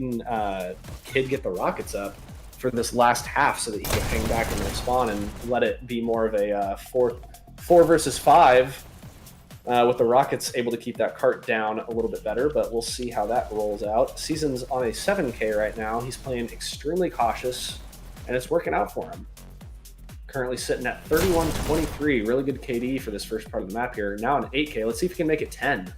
Kid get the rockets up for this last half so that he could hang back in their spawn and let it be more of a 4 versus 5 with the Rockets able to keep that cart down a little bit better, but we'll see how that rolls out. Season's on a 7K right now. He's playing extremely cautious, and it's working out for him. Currently sitting at 31-23. Really good KD for this first part of the map here. Now an 8K. Let's see if he can make it 10.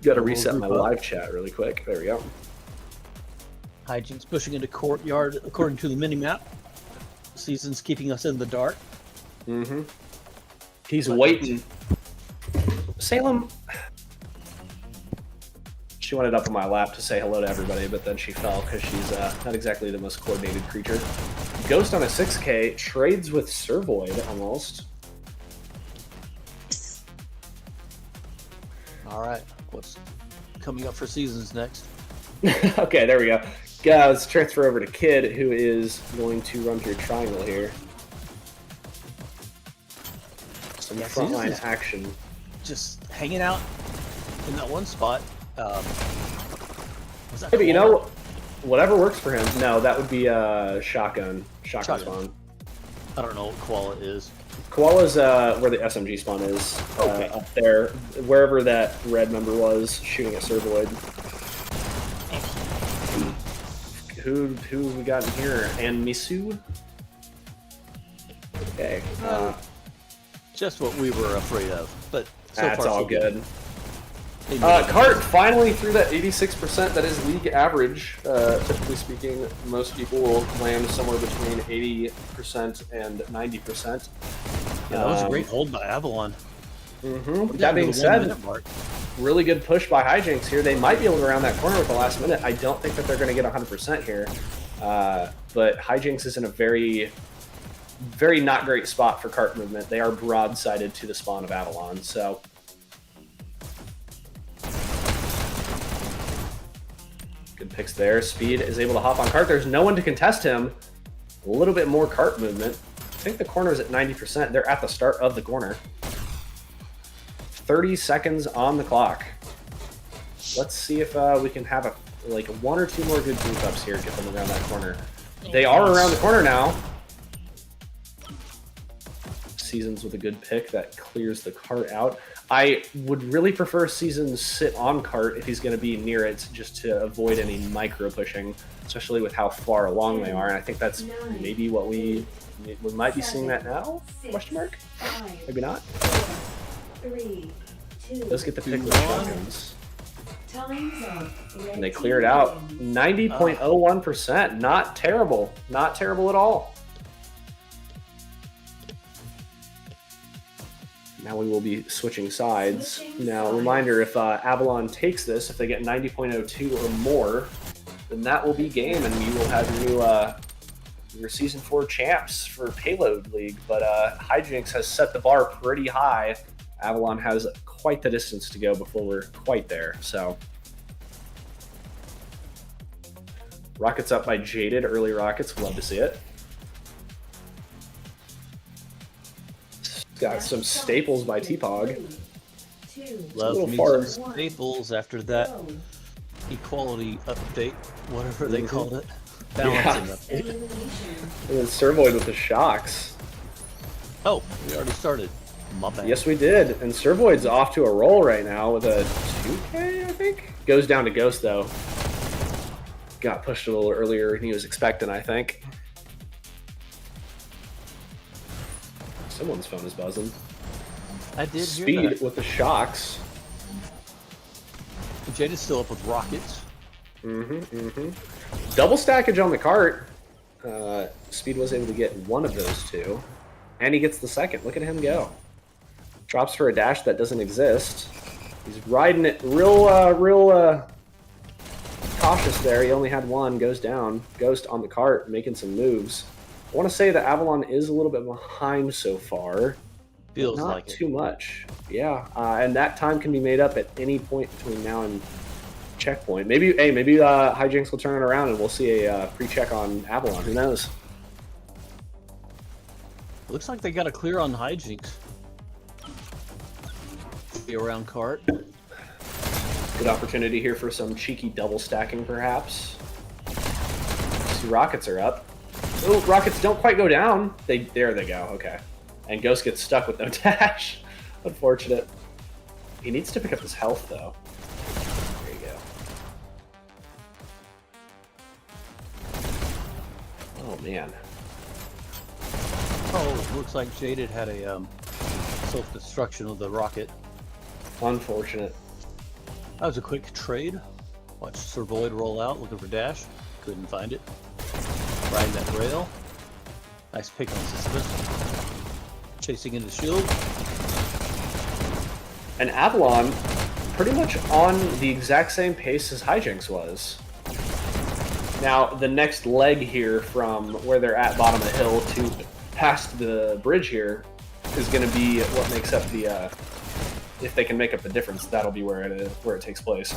Got to reset my live chat really quick. There we go. Hijinks pushing into courtyard according to the mini-map. Seasons keeping us in the dark. Mm-hmm. He's waiting. Salem. She wanted up on my lap to say hello to everybody, but then she fell because she's not exactly the most coordinated creature. Ghost on a 6K, trades with Servoid almost. All right, what's coming up for Seasons next? Okay, there we go. Let's transfer over to Kid, who is going to run through triangle here. Some frontline action. Just hanging out in that one spot. Was that Hey, but you Koala? know, whatever works for him. No, that would be shotgun spawn. I don't know what Koala is. Koala's where the SMG spawn is. Okay. Up there. Wherever that red member was shooting at Servoid. Who we got in here? And Misu? Okay. Just what we were afraid of, but so That's far all so good. Maybe Cart finally through that 86%. That is league average. Typically speaking, most people will land somewhere between 80% and 90%. Yeah, that was a great hold by Avalon. That being said, really good push by HJNX here. They might be able to round that corner with the last minute. I don't think that they're going to get 100% here. But HJNX is in a very, very not great spot for cart movement. They are broadsided to the spawn of Avalon. So good picks there. Speed is able to hop on cart. There's no one to contest him. A little bit more cart movement. I think the corner is at 90%. They're at the start of the corner. 30 seconds on the clock. Let's see if we can have like 1 or 2 more good group ups here, get them around that corner. They are around the corner now. Seasons with a good pick that clears the cart out. I would really prefer Season sit on cart if he's going to be near it, just to avoid any micro pushing, especially with how far along they are. And I think that's maybe what we might be seeing that now? Question mark? Maybe not. 3, 2, Let's get the pick with shotguns. time's up. And they clear it out. 90.01%. Not terrible. Not terrible at all. Now we will be switching sides. Now, reminder, if AVLN takes this, if they get 90.02 or more, then that will be game, and you will have your Season 4 champs for Payload League. But HJNX has set the bar pretty high. AVLN has quite the distance to go before we're quite there. So, rockets up by Jaded. Early rockets, love to see it. Got some staples by T-Pog. Love me far. some staples after that equality update, whatever they called it. Balancing update. And then Servoid with the shocks. Oh, we already started. My bad. Yes, we did. And Servoid's off to a roll right now with a 2K, I think. Goes down to Ghost, though. Got pushed a little earlier than he was expecting, I think. Someone's phone is buzzing. I did hear Speed that. with the shocks. Jade is still up with rockets. Double stackage on the cart. Speed was able to get one of those two. And he gets the second. Look at him go. Drops for a dash that doesn't exist. He's riding it real cautious there. He only had one. Goes down. Ghost on the cart, making some moves. I want to say that AVLN is a little bit behind so far. Feels Not like too it. much. Yeah, and that time can be made up at any point between now and checkpoint. Maybe HJNX will turn it around and we'll see a pre-check on AVLN. Who knows? Looks like they got a clear on HJNX. Be around cart. Good opportunity here for some cheeky double stacking, perhaps. See, rockets are up. Oh, rockets don't quite go down. There they go. Okay. And Ghost gets stuck with no dash. Unfortunate. He needs to pick up his health, though. There you go. Oh, man. Oh, looks like Jaded had a self-destruction of the rocket. Unfortunate. That was a quick trade. Watch Servoid roll out, looking for dash. Couldn't find it. Riding that rail. Nice pick on Sisyphus. Chasing into shield. And AVLN pretty much on the exact same pace as HJNX was. Now, the next leg here from where they're at bottom of the hill to past the bridge here is going to be what makes up the, if they can make up the difference, that'll be where it takes place.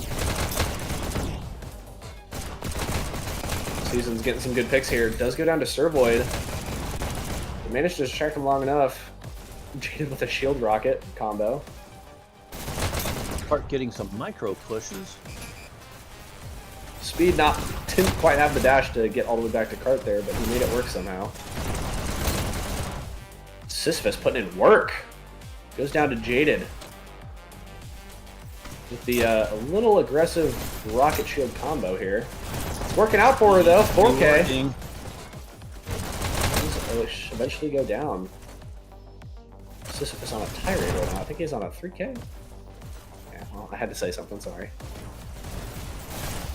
Season's getting some good picks here. Does go down to Servoid. They managed to distract him long enough. Jaded with a shield rocket combo. Cart getting some micro pushes. Speed didn't quite have the dash to get all the way back to cart there, but he made it work somehow. Sisyphus putting in work. Goes down to Jaded. With the a little aggressive rocket shield combo here. It's working out for her though. 4K. Will eventually go down. Sisyphus on a tirade right now. I think he's on a 3K. Yeah, well, I had to say something. Sorry.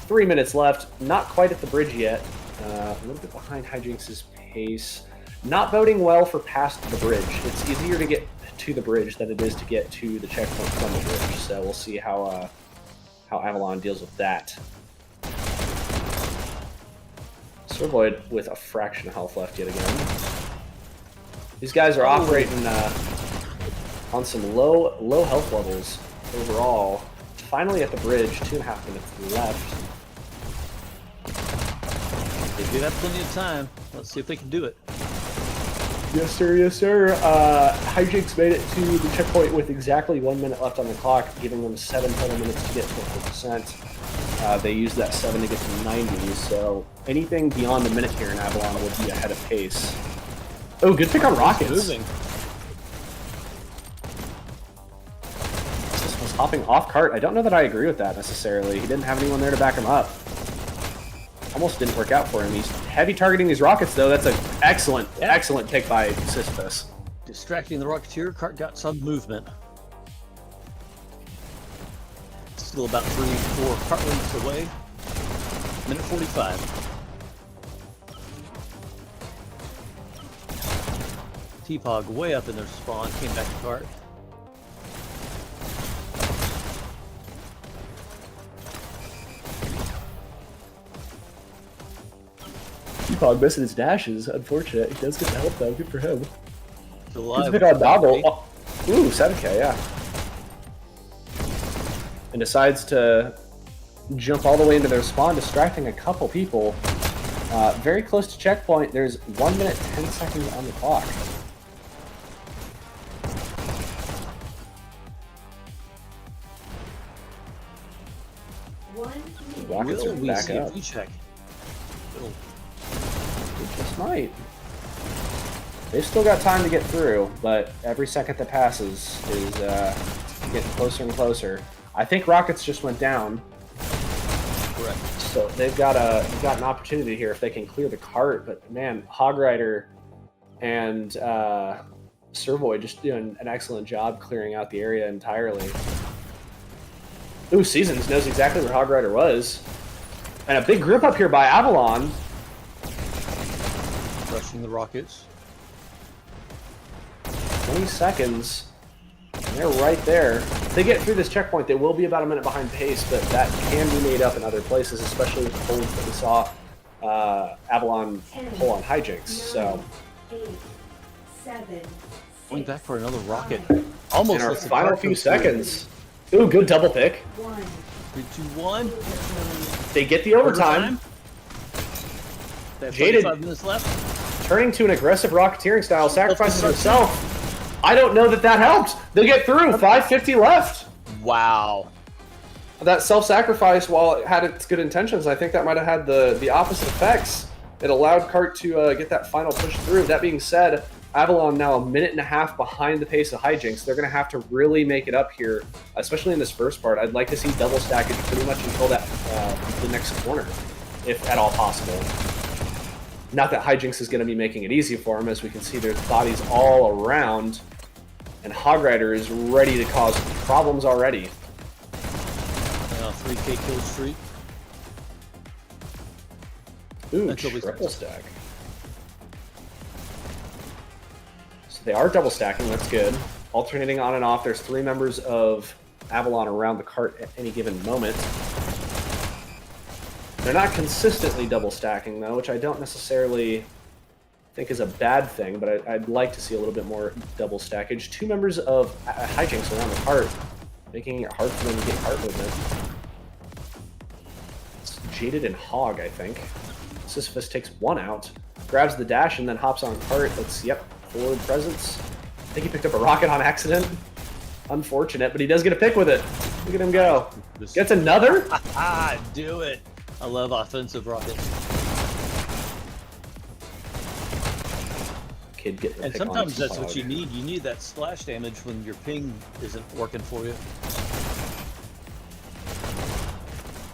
3 minutes left. Not quite at the bridge yet. A little bit behind HJNX's pace. Not boding well for past the bridge. It's easier to get to the bridge than it is to get to the checkpoint from the bridge. So we'll see how AVLN deals with that. Servoid with a fraction of health left yet again. These guys are operating on some low health levels overall. Finally at the bridge, 2.5 minutes left. They do have plenty of time. Let's see if they can do it. Yes, sir. Yes, sir. HJNX made it to the checkpoint with exactly 1 minute left on the clock, giving them 7 total minutes to get to 50%. They used that 7 to get to 90, so anything beyond a minute here in AVLN will be ahead of pace. Oh, good pick on rockets. Moving. hopping off cart. I don't know that I agree with that necessarily. He didn't have anyone there to back him up. Almost didn't work out for him. He's heavy targeting these rockets, though. That's an excellent, excellent pick by Sisyphus. Distracting the Rocketeer, cart got some movement. Still about 3-4 cart lengths away. Minute 45. T-Pog way up in their spawn, came back to cart. T-Pog missing his dashes. Unfortunate. He does get the help, though. Good for him. Still He's alive. a big on Doggle. Oh. Ooh, 7K, yeah. And decides to jump all the way into their spawn, distracting a couple people. Very close to checkpoint. There's 1 minute, 10 seconds on the clock. Rockets Will are we back see up. a V-check? It'll It just might. They've still got time to get through, but every second that passes is getting closer and closer. I think rockets just went down, correct. so they've got an opportunity here if they can clear the cart. But man, Hog Rider and Servoy just doing an excellent job clearing out the area entirely. Ooh, Seasons knows exactly where Hog Rider was, and a big group up here by AVLN. Rushing the rockets. 20 seconds. And they're right there. If they get through this checkpoint, they will be about a minute behind pace, but that can be made up in other places, especially with the holds that we saw AVLN pull on hijinks. So, 8, 7, Going back for another rocket. Almost in our lets the final cart few go through. seconds. Ooh, good double pick. 1. 3, 2, 1. They get the overtime, They have Jaded. 35 minutes left. turning to an aggressive rocketeering style, sacrifices himself. I don't know that that helped. They get through. 5:50 left. Wow. That self-sacrifice, while it had its good intentions, I think that might have had the opposite effects. It allowed Cart to get that final push through. That being said, AVLN now a minute and a half behind the pace of hijinks. They're going to have to really make it up here, especially in this first part. I'd like to see double stackage pretty much until that the next corner, if at all possible. Not that hijinks is going to be making it easy for them, as we can see there's bodies all around, and Hog Rider is ready to cause problems already. 3K kill streak. Ooh, That's always triple nice. stack. So they are double stacking, that's good. Alternating on and off, there's 3 members of AVLN around the cart at any given moment. They're not consistently double stacking though, which I don't necessarily think is a bad thing, but I'd like to see a little bit more double stackage. 2 members of hijinks around the cart, making it hard for them to get cart movement. It's Jaded and Hog, I think. Sisyphus takes 1 out, grabs the dash, and then hops on cart. That's, yep, forward presence. I think he picked up a rocket on accident. Unfortunate, but he does get a pick with it. Look at him go. Gets another? Ah, do it. I love offensive rockets. Kid getting a And pick on sometimes his that's what Hog. you need. You need that splash damage when your ping isn't working for you.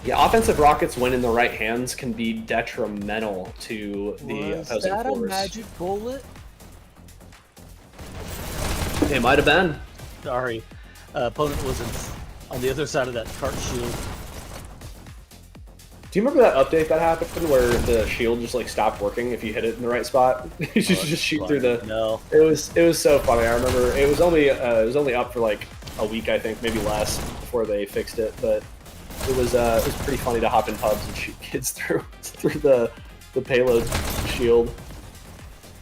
Yeah, offensive rockets, when in the right hands, can be detrimental to the Was opposing that a force. magic bullet? It might have been. Sorry. Opponent was on the other side of that cart shield. Do you remember that update that happened where the shield just like stopped working if you hit it in the right spot? You just shoot through the. No. It was so funny. I remember it was only up for like a week, I think, maybe less, before they fixed it. But it was pretty funny to hop in pubs and shoot kids through the payload shield.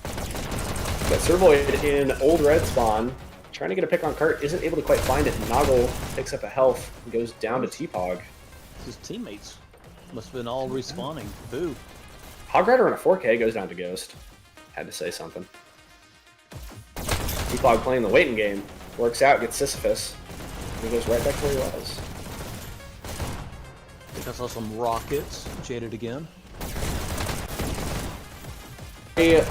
Got Servoid in old red spawn, trying to get a pick on cart, isn't able to quite find it. Noggle picks up a health and goes down to T-Pog. His teammates must have been all respawning. Boo. Hog Rider on a 4K goes down to Ghost. Had to say something. T-Pog playing the waiting game. Works out, gets Sisyphus. And he goes right back to where he was. I think I saw some rockets. Jaded again. A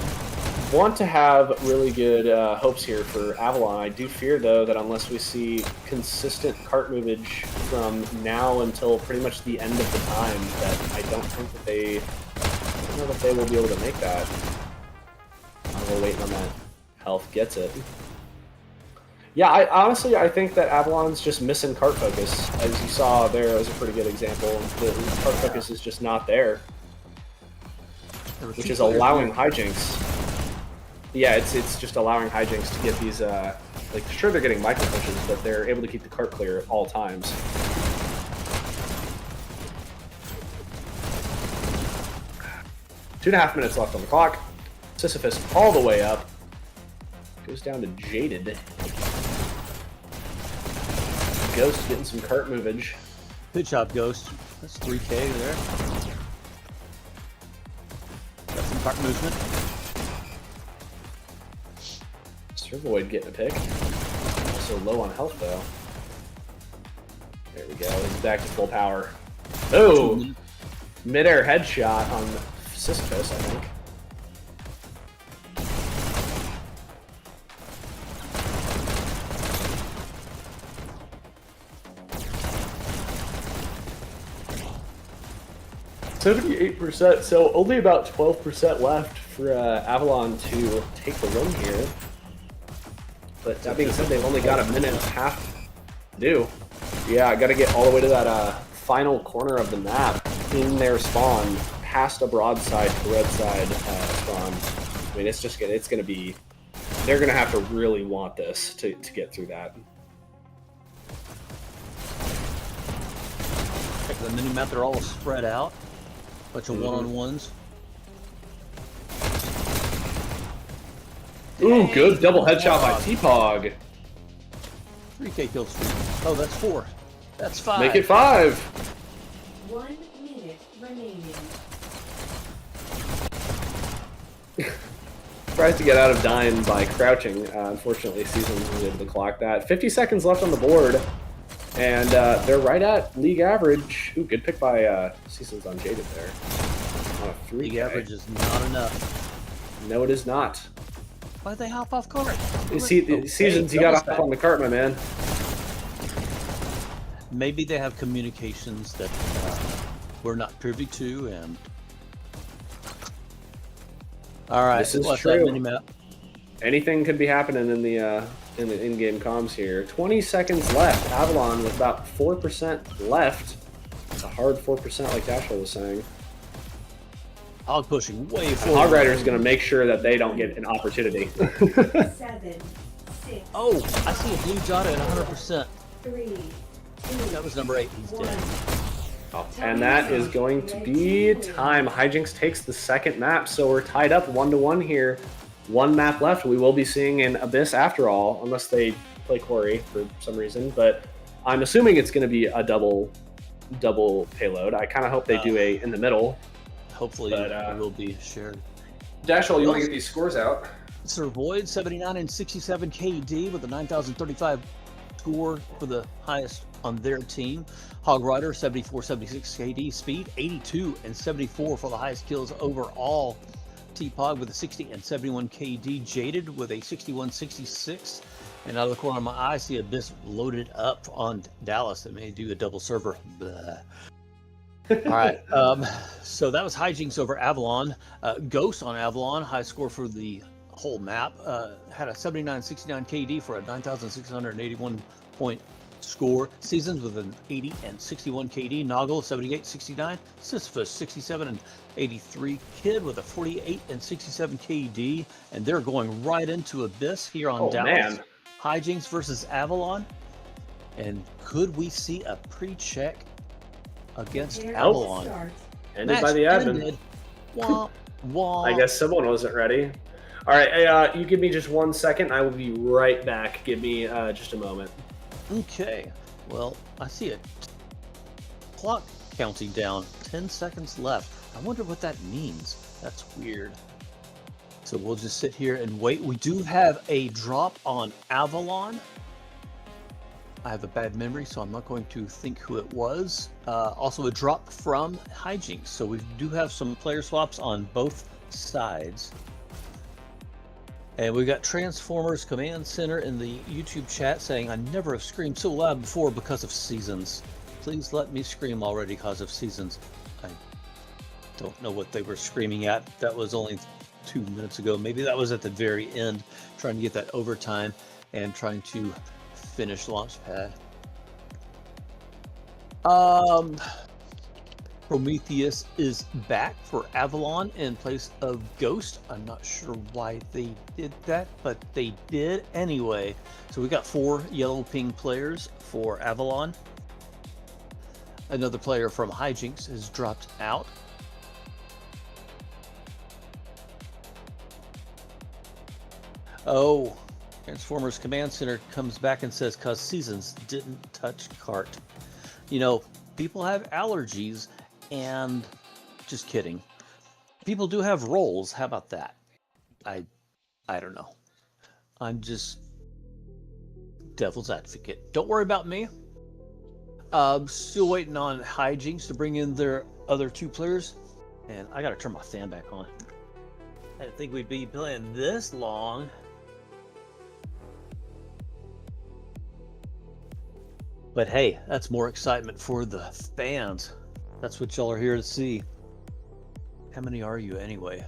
want to have really good hopes here for Avalon. I do fear, though, that unless we see consistent cart movage from now until pretty much the end of the time, that I don't think that I don't know that they will be able to make that. We're waiting on that. Health gets it. Yeah, honestly, I think that Avalon's just missing cart focus. As you saw there, was a pretty good example. The cart focus is just not there, which is allowing hijinks. Yeah, it's just allowing hijinks to get these, like, sure they're getting micro pushes, but they're able to keep the cart clear at all times. Two and a half minutes left on the clock. Sisyphus all the way up. Goes down to Jaded. Ghost getting some cart movage. Good job, Ghost. That's 3K there. Got some cart movement. Servoid getting a pick. Also low on health, though. There we go. He's back to full power. Oh! Mid-air headshot on Sisyphus, I think. %, so only about 12% left for Avalon to take the win here. But that being said, they've only got a minute and a half to do. Yeah, I got to get all the way to that final corner of the map in their spawn, past a broadside to red side spawn. I mean, it's gonna be. They're gonna have to really want this to get through that. Check the mini map; they're all spread out. Bunch of one-on-ones. Ooh, good double headshot by T-Pog. 3K kill streak. Oh, that's 4. That's 5. Make it 5. 1 minute remaining. Tries to get out of dying by crouching. Unfortunately, Season was able to clock that. 50 seconds left on the board. And they're right at league average. Ooh, good pick by Seasons on Jaded there. On a 3K. League average is not enough. No, it is not. Why'd they hop off cart? Seasons, you gotta hop on the cart, my man. Maybe they have communications that we're not privy to, and all right, This is that true. mini-map. Anything could be happening in the in-game comms here. 20 seconds left. Avalon with about 4% left. It's a hard 4%, like Dashel was saying. Hog pushing way forward. Hog Rider is going to make sure that they don't get an opportunity. 7, 6, Oh, I see a blue dot at 100%. 3, 2, That was number 8. He's dead. And that is going to be time. Hijinks takes the second map, so we're tied up 1-1 here. One map left. We will be seeing an Abyss after all, unless they play Quarry for some reason. But I'm assuming it's going to be a double payload. I kind of hope they do a in the middle. Hopefully, it will be shared. Dashel, you want to get these scores out? Sir Void, 79 and 67 KD with a 9,035 score for the highest on their team. Hog Rider, 74, 76 KD. Speed, 82 and 74 for the highest kills overall. T-Pog with a 60 and 71 KD. Jaded with a 61, 66. And out of the corner of my eye, I see Abyss loaded up on Dallas. That may do a double server. Blah. All right, so that was hijinks over Avalon. Ghost on Avalon, high score for the whole map. Had a 79-69 KD for a 9,681 point score. Seasons with an 80 and 61 KD. Noggle 78-69. Sisyphus 67 and 83. Kid with a 48 and 67 KD. And they're going right into Abyss here on Dallas. Man. Hijinks versus Avalon. And could we see a pre-check against prepare to Avalon? start. Ended by the admin. Ended. Wah, wah. I guess someone wasn't ready. All right, hey, you give me just 1 second. I will be right back. Give me just a moment. Okay. Well, I see it. Clock counting down. 10 seconds left. I wonder what that means. That's weird. So we'll just sit here and wait. We do have a drop on Avalon. I have a bad memory, so I'm not going to think who it was. Also a drop from Hijinks. So we do have some player swaps on both sides. And we got Transformers Command Center in the YouTube chat saying, I never have screamed so loud before because of seasons. Please let me scream already because of seasons. I don't know what they were screaming at. That was only 2 minutes ago. Maybe that was at the very end, trying to get that overtime and trying to finish Launchpad. Prometheus is back for AVLN in place of Ghost. I'm not sure why they did that, but they did anyway. So we got 4 yellow ping players for AVLN. Another player from Hijinks has dropped out. Oh, Transformers Command Center comes back and says, cause seasons didn't touch cart. You know, people have allergies, and just kidding. People do have roles. How about that? I don't know. I'm just devil's advocate. Don't worry about me. Still waiting on Hijinks to bring in their other 2 players. And I gotta turn my fan back on. I didn't think we'd be playing this long. But hey, that's more excitement for the fans. That's what y'all are here to see. How many are you anyway?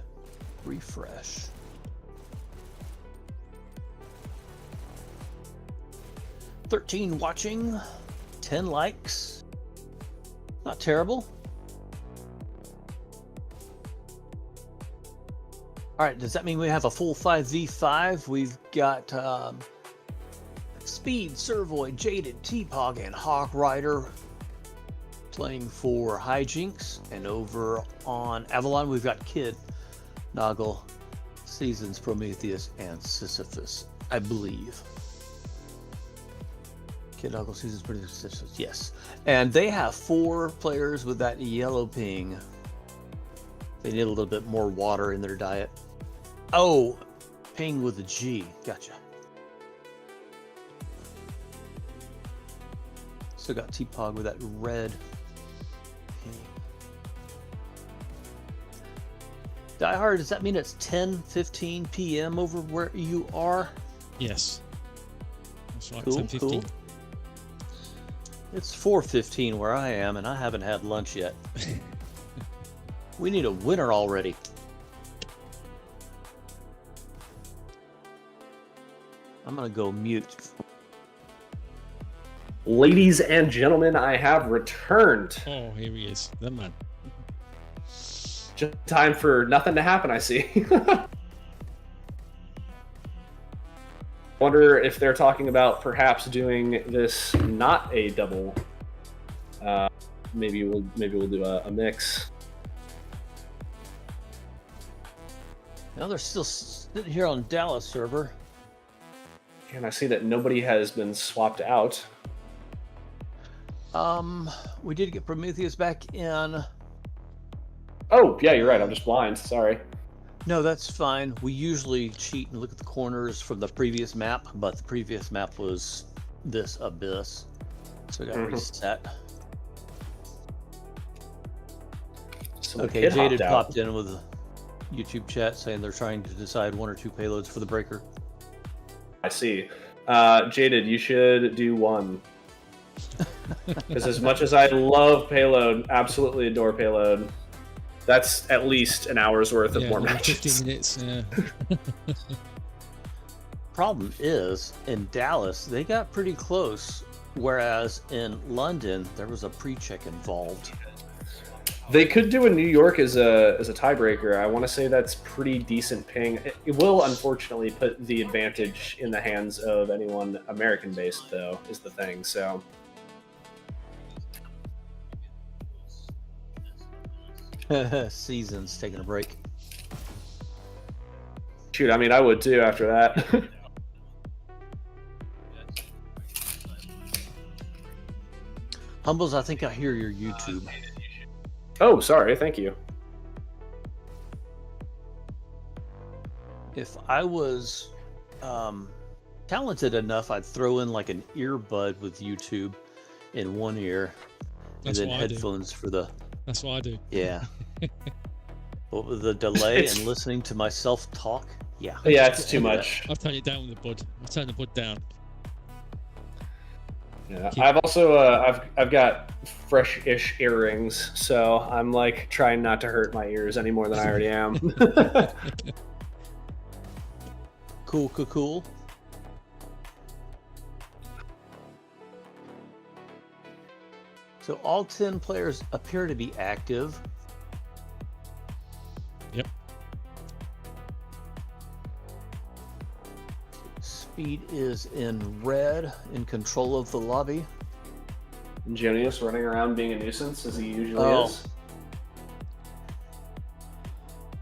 Refresh. "13 watching, 10 likes. Not terrible. Alright, does that mean we have a full 5v5? We've got Speed, Servoid, Jaded, T-Pog, and Hawk Rider playing for Hijinks. And over on AVLN, we've got Kid, Noggle, Seasons, Prometheus, and Sisyphus, I believe. Kid, Noggle, Seasons, Prometheus, Sisyphus, yes. And they have 4 players with that yellow ping. They need a little bit more water in their diet. Oh, ping with a G. Gotcha. Still got T-Pog with that red ping. DieHARD, does that mean it's 10:15 p.m. over where you are? Yes. That's right, Cool, 10:15. cool. It's 4:15 where I am, and I haven't had lunch yet. We need a winner already. I'm gonna go mute. Ladies and gentlemen, I have returned. Oh, here he is, the man. Just time for nothing to happen, I see. Wonder if they're talking about perhaps doing this not a double. Maybe we'll do a mix. Now they're still sitting here on Dallas server. And I see that nobody has been swapped out. We did get Prometheus back in. Oh, yeah, you're right. I'm just blind. Sorry. No, that's fine. We usually cheat and look at the corners from the previous map, but the previous map was this abyss. So I got reset. Some Okay, kid Jaded hopped out. popped in with a YouTube chat saying they're trying to decide 1 or 2 payloads for the breaker. I see. Jaded, you should do 1. Because as much as I love Payload, absolutely adore Payload, that's at least an hour's worth of more another matches. 15 minutes, yeah. Problem is, in Dallas, they got pretty close, whereas in London, there was a pre-check involved. They could do a New York as a tiebreaker. I want to say that's pretty decent ping. It will unfortunately put the advantage in the hands of anyone American-based, though, is the thing. So Seasons taking a break. shoot, I mean, I would too after that. Humbles, I think I hear your YouTube. Oh, sorry. Thank you. If I was talented enough, I'd throw in like an earbud with YouTube in one ear, That's and then what I do. headphones for the That's what I do. yeah. But with the delay and listening to myself talk, Yeah. Yeah, it's too much. I've turned it down with the bud. I've turned the bud down. Yeah, I've also I've got fresh-ish earrings, so I'm like trying not to hurt my ears any more than I already am. Cool, cool, cool. So all 10 players appear to be active. Yep. Speed is in red, in control of the lobby. Jonius running around being a nuisance as he usually Oh. is.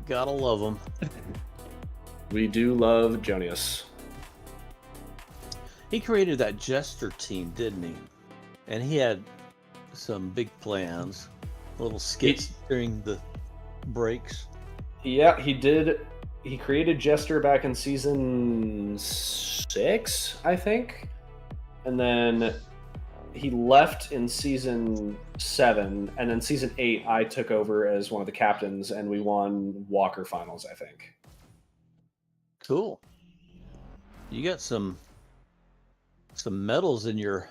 Gotta love them. We do love Jonius. He created that Jester team, didn't he? And he had some big plans, little skits during the breaks. Yeah, he did. He created Jester back in season 6, I think. And then he left in season 7. And then season 8, I took over as one of the captains, and we won Walker finals, I think. Cool. You got some medals in your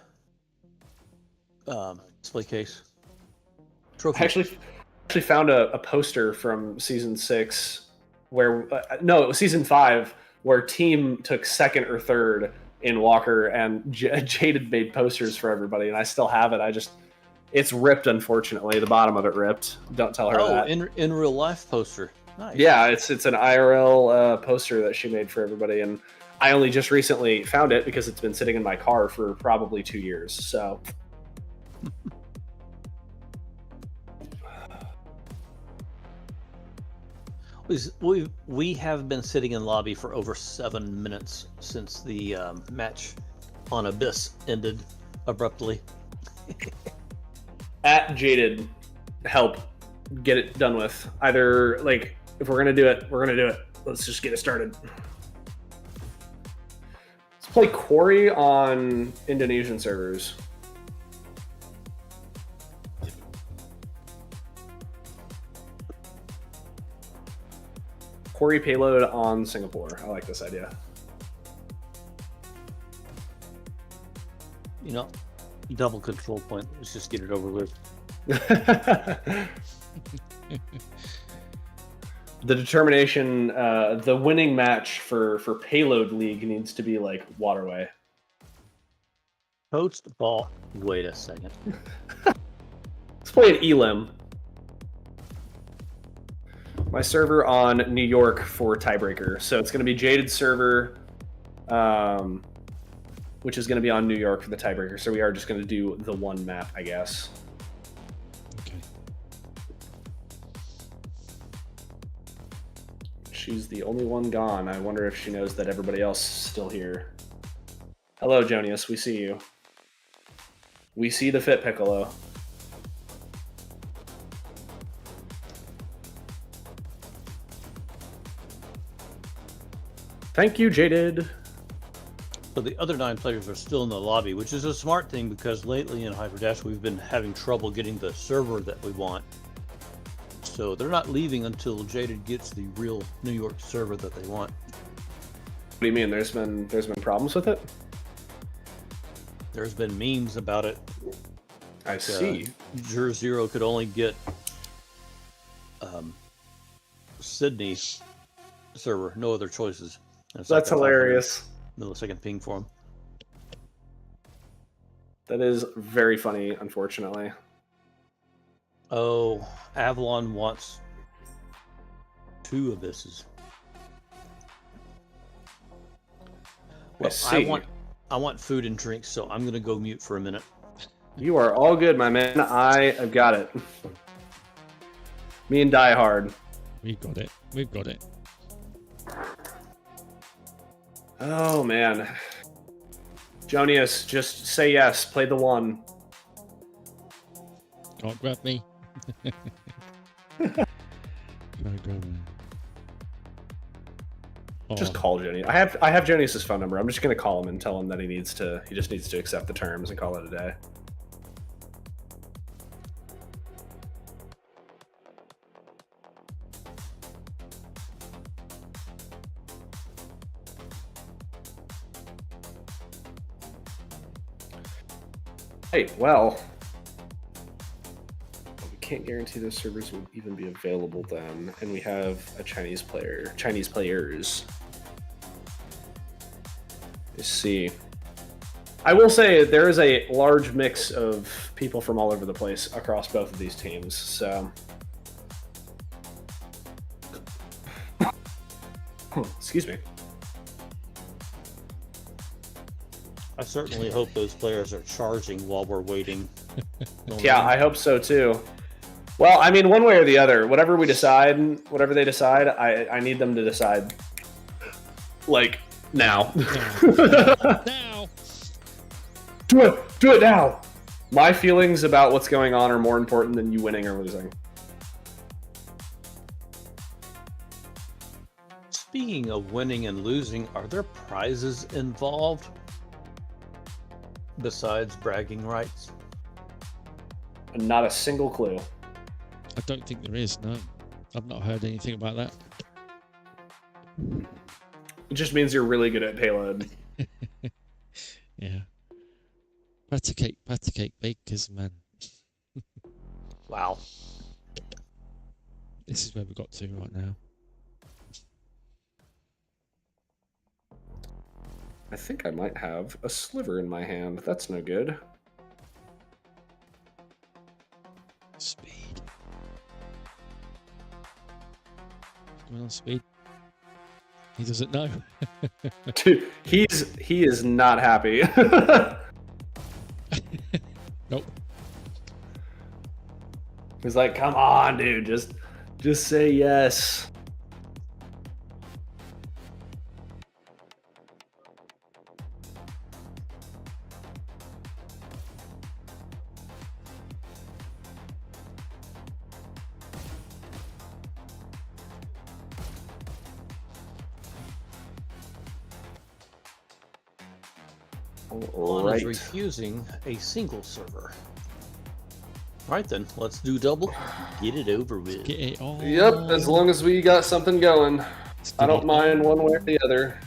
display case. Trophy. I actually found a poster from season 6 where no, it was season 5 where team took 2nd or 3rd in Walker, and Jaded made posters for everybody, and I still have it. It's ripped, unfortunately. The bottom of it ripped. Don't tell her that. In real life poster. Nice. Yeah, it's an IRL poster that she made for everybody, and I only just recently found it because it's been sitting in my car for probably 2 years. So. We have been sitting in lobby for over 7 minutes since the match on Abyss ended abruptly. At Jaded, help get it done with. Either, like, if we're gonna do it, we're gonna do it. Let's just get it started. Let's play Quarry on Indonesian servers. Quarry Payload on Singapore. I like this idea. You know, double control point. Let's just get it over with. The determination, the winning match for Payload League needs to be like Waterway. Post ball. Wait a second. Let's play an Elim. My server on New York for tiebreaker. So it's going to be Jaded's server, which is going to be on New York for the tiebreaker. So we are just going to do the one map, I guess. Okay. She's the only one gone. I wonder if she knows that everybody else is still here. Hello, Jonius. We see you. We see the Fit Piccolo. Thank you, Jaded. So the other 9 players are still in the lobby, which is a smart thing because lately in Hyperdash we've been having trouble getting the server that we want. So they're not leaving until Jaded gets the real New York server that they want. What do you mean? There's been problems with it? There's been memes about it. I see. Jur Zero could only get Sydney server, no other choices. And it's That's like a hilarious. millisecond ping for him. That is very funny, unfortunately. Oh, AVLN wants 2 abysses. Well, I want food and drinks, so I'm gonna go mute for a minute. You are all good, my man. I have got it. Me and DIEHARD. We've got it. We've got it. Oh, man. Jonius, just say yes. Play the one. Can't grab me. Can't grab me. Just call Jonius. I have Jonius's phone number. I'm just gonna call him and tell him that he just needs to accept the terms and call it a day. Right, well, we can't guarantee those servers will even be available then, and we have a Chinese players. Let's see. I will say there is a large mix of people from all over the place across both of these teams, so... Excuse me. I certainly hope those players are charging while we're waiting. Yeah, I hope so too. Well, I mean, one way or the other, whatever they decide, I need them to decide, like, now. Now. Do it now. My feelings about what's going on are more important than you winning or losing. Speaking of winning and losing, are there prizes involved besides bragging rights? Not a single clue. I don't think there is. No, I've not heard anything about that. It just means you're really good at payload. Yeah. Patty cake bakers, man. Wow. This is where we got to right now. I think I might have a sliver in my hand. That's no good. Speed. Come on, speed. He doesn't know. Dude, he is not happy. Nope. He's like, come on, dude, just say yes. One is refusing a single server. Alright then, let's do double. Get it over with. Get it on. Yep, as long as we got something going. Let's I get don't it mind on. one way or the other.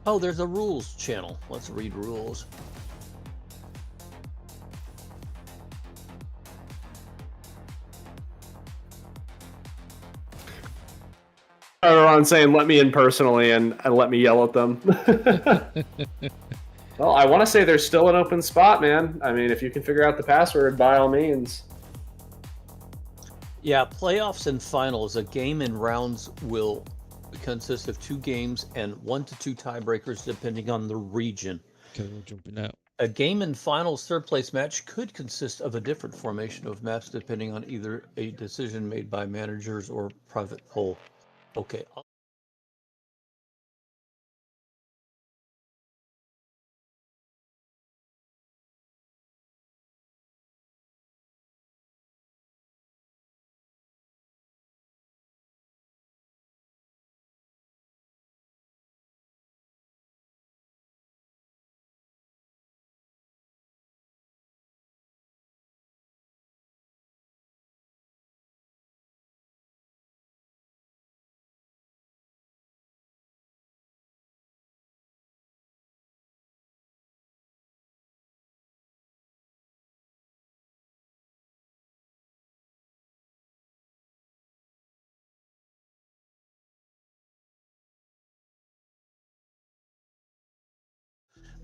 Oh, there's a rules channel. Let's read rules. Everyone saying, let me in personally and let me yell at them. Well, I want to say there's still an open spot, man. I mean, if you can figure out the password, by all means. Yeah, playoffs and finals. A game in rounds will consist of 2 games and 1 to 2 tiebreakers depending on the region. Okay, we're jumping out. A game in finals third place match could consist of a different formation of maps depending on either a decision made by managers or private poll. Okay.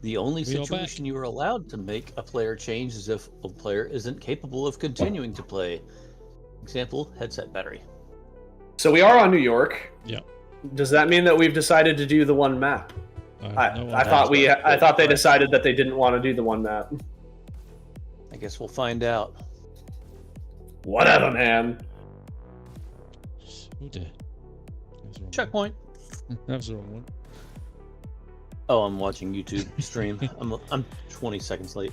The only We are situation you are allowed to make a player change is if a player isn't capable of continuing to play. Example, headset battery. So we are on New York. Yeah. Does that mean that we've decided to do the one map? I thought they decided that they didn't want to do the one map. I guess we'll find out. Whatever, man. Oh dear. That was the wrong Checkpoint. one. That was the wrong one. Oh, I'm watching YouTube stream. I'm 20 seconds late.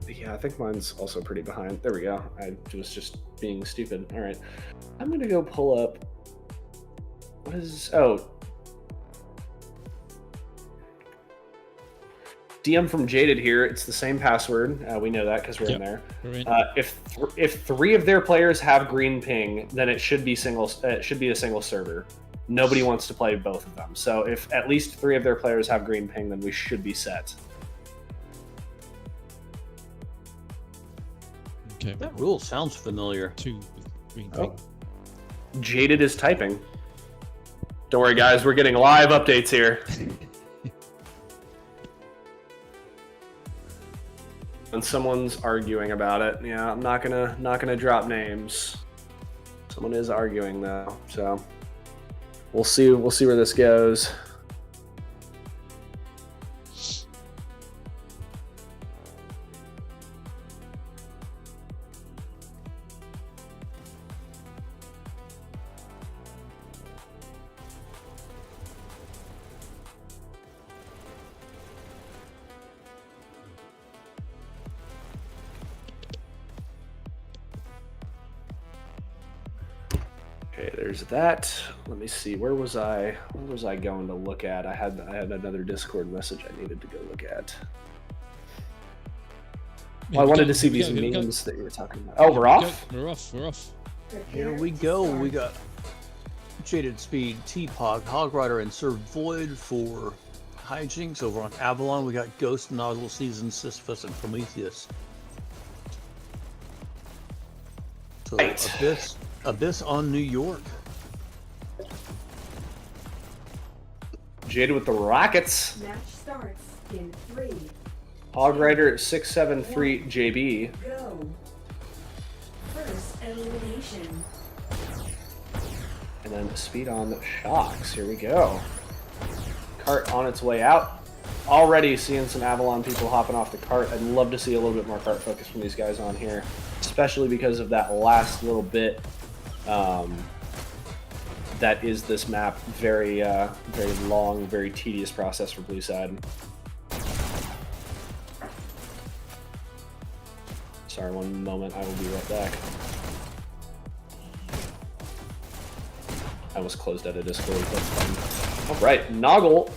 Yeah, I think mine's also pretty behind. There we go. I was just being stupid. All right. I'm going to go pull up. What is... Oh. DM from Jaded here. It's the same password. We know that because we're in there. We're in. If 3 of their players have green ping, then it should be single. It should be a single server. Nobody wants to play both of them. So if at least 3 of their players have green ping, then we should be set. Okay. That rule sounds familiar. 2 with green Oh. ping. Jaded is typing. Don't worry, guys. We're getting live updates here. And someone's arguing about it. Yeah, I'm not gonna drop names. Someone is arguing though, so we'll see where this goes. Okay, there's that. Let me see. Where was I going to look at? I had another Discord message I needed to go look at. Well, I wanted to see these memes that you were talking about. Oh, we're off? We're off. We're off. Here we go. We got Jaded Speed, T-Pog, Hog Rider, and Sir Void for Hijinks. Over on AVLN, we got Ghost, Nozzle, Season, Sisyphus, and Prometheus. So Right. Abyss on New York. Jaded with the Rockets. Match starts in 3. Hog Rider 673 JB. Go. First elimination. And then Speed on Shocks. Here we go. Cart on its way out. Already seeing some AVLN people hopping off the cart. I'd love to see a little bit more cart focus from these guys on here, especially because of that last little bit. That is this map. Very long, very tedious process for blue side. Sorry, one moment. I will be right back. I almost closed out of Discord. That's fine. All right, Noggle.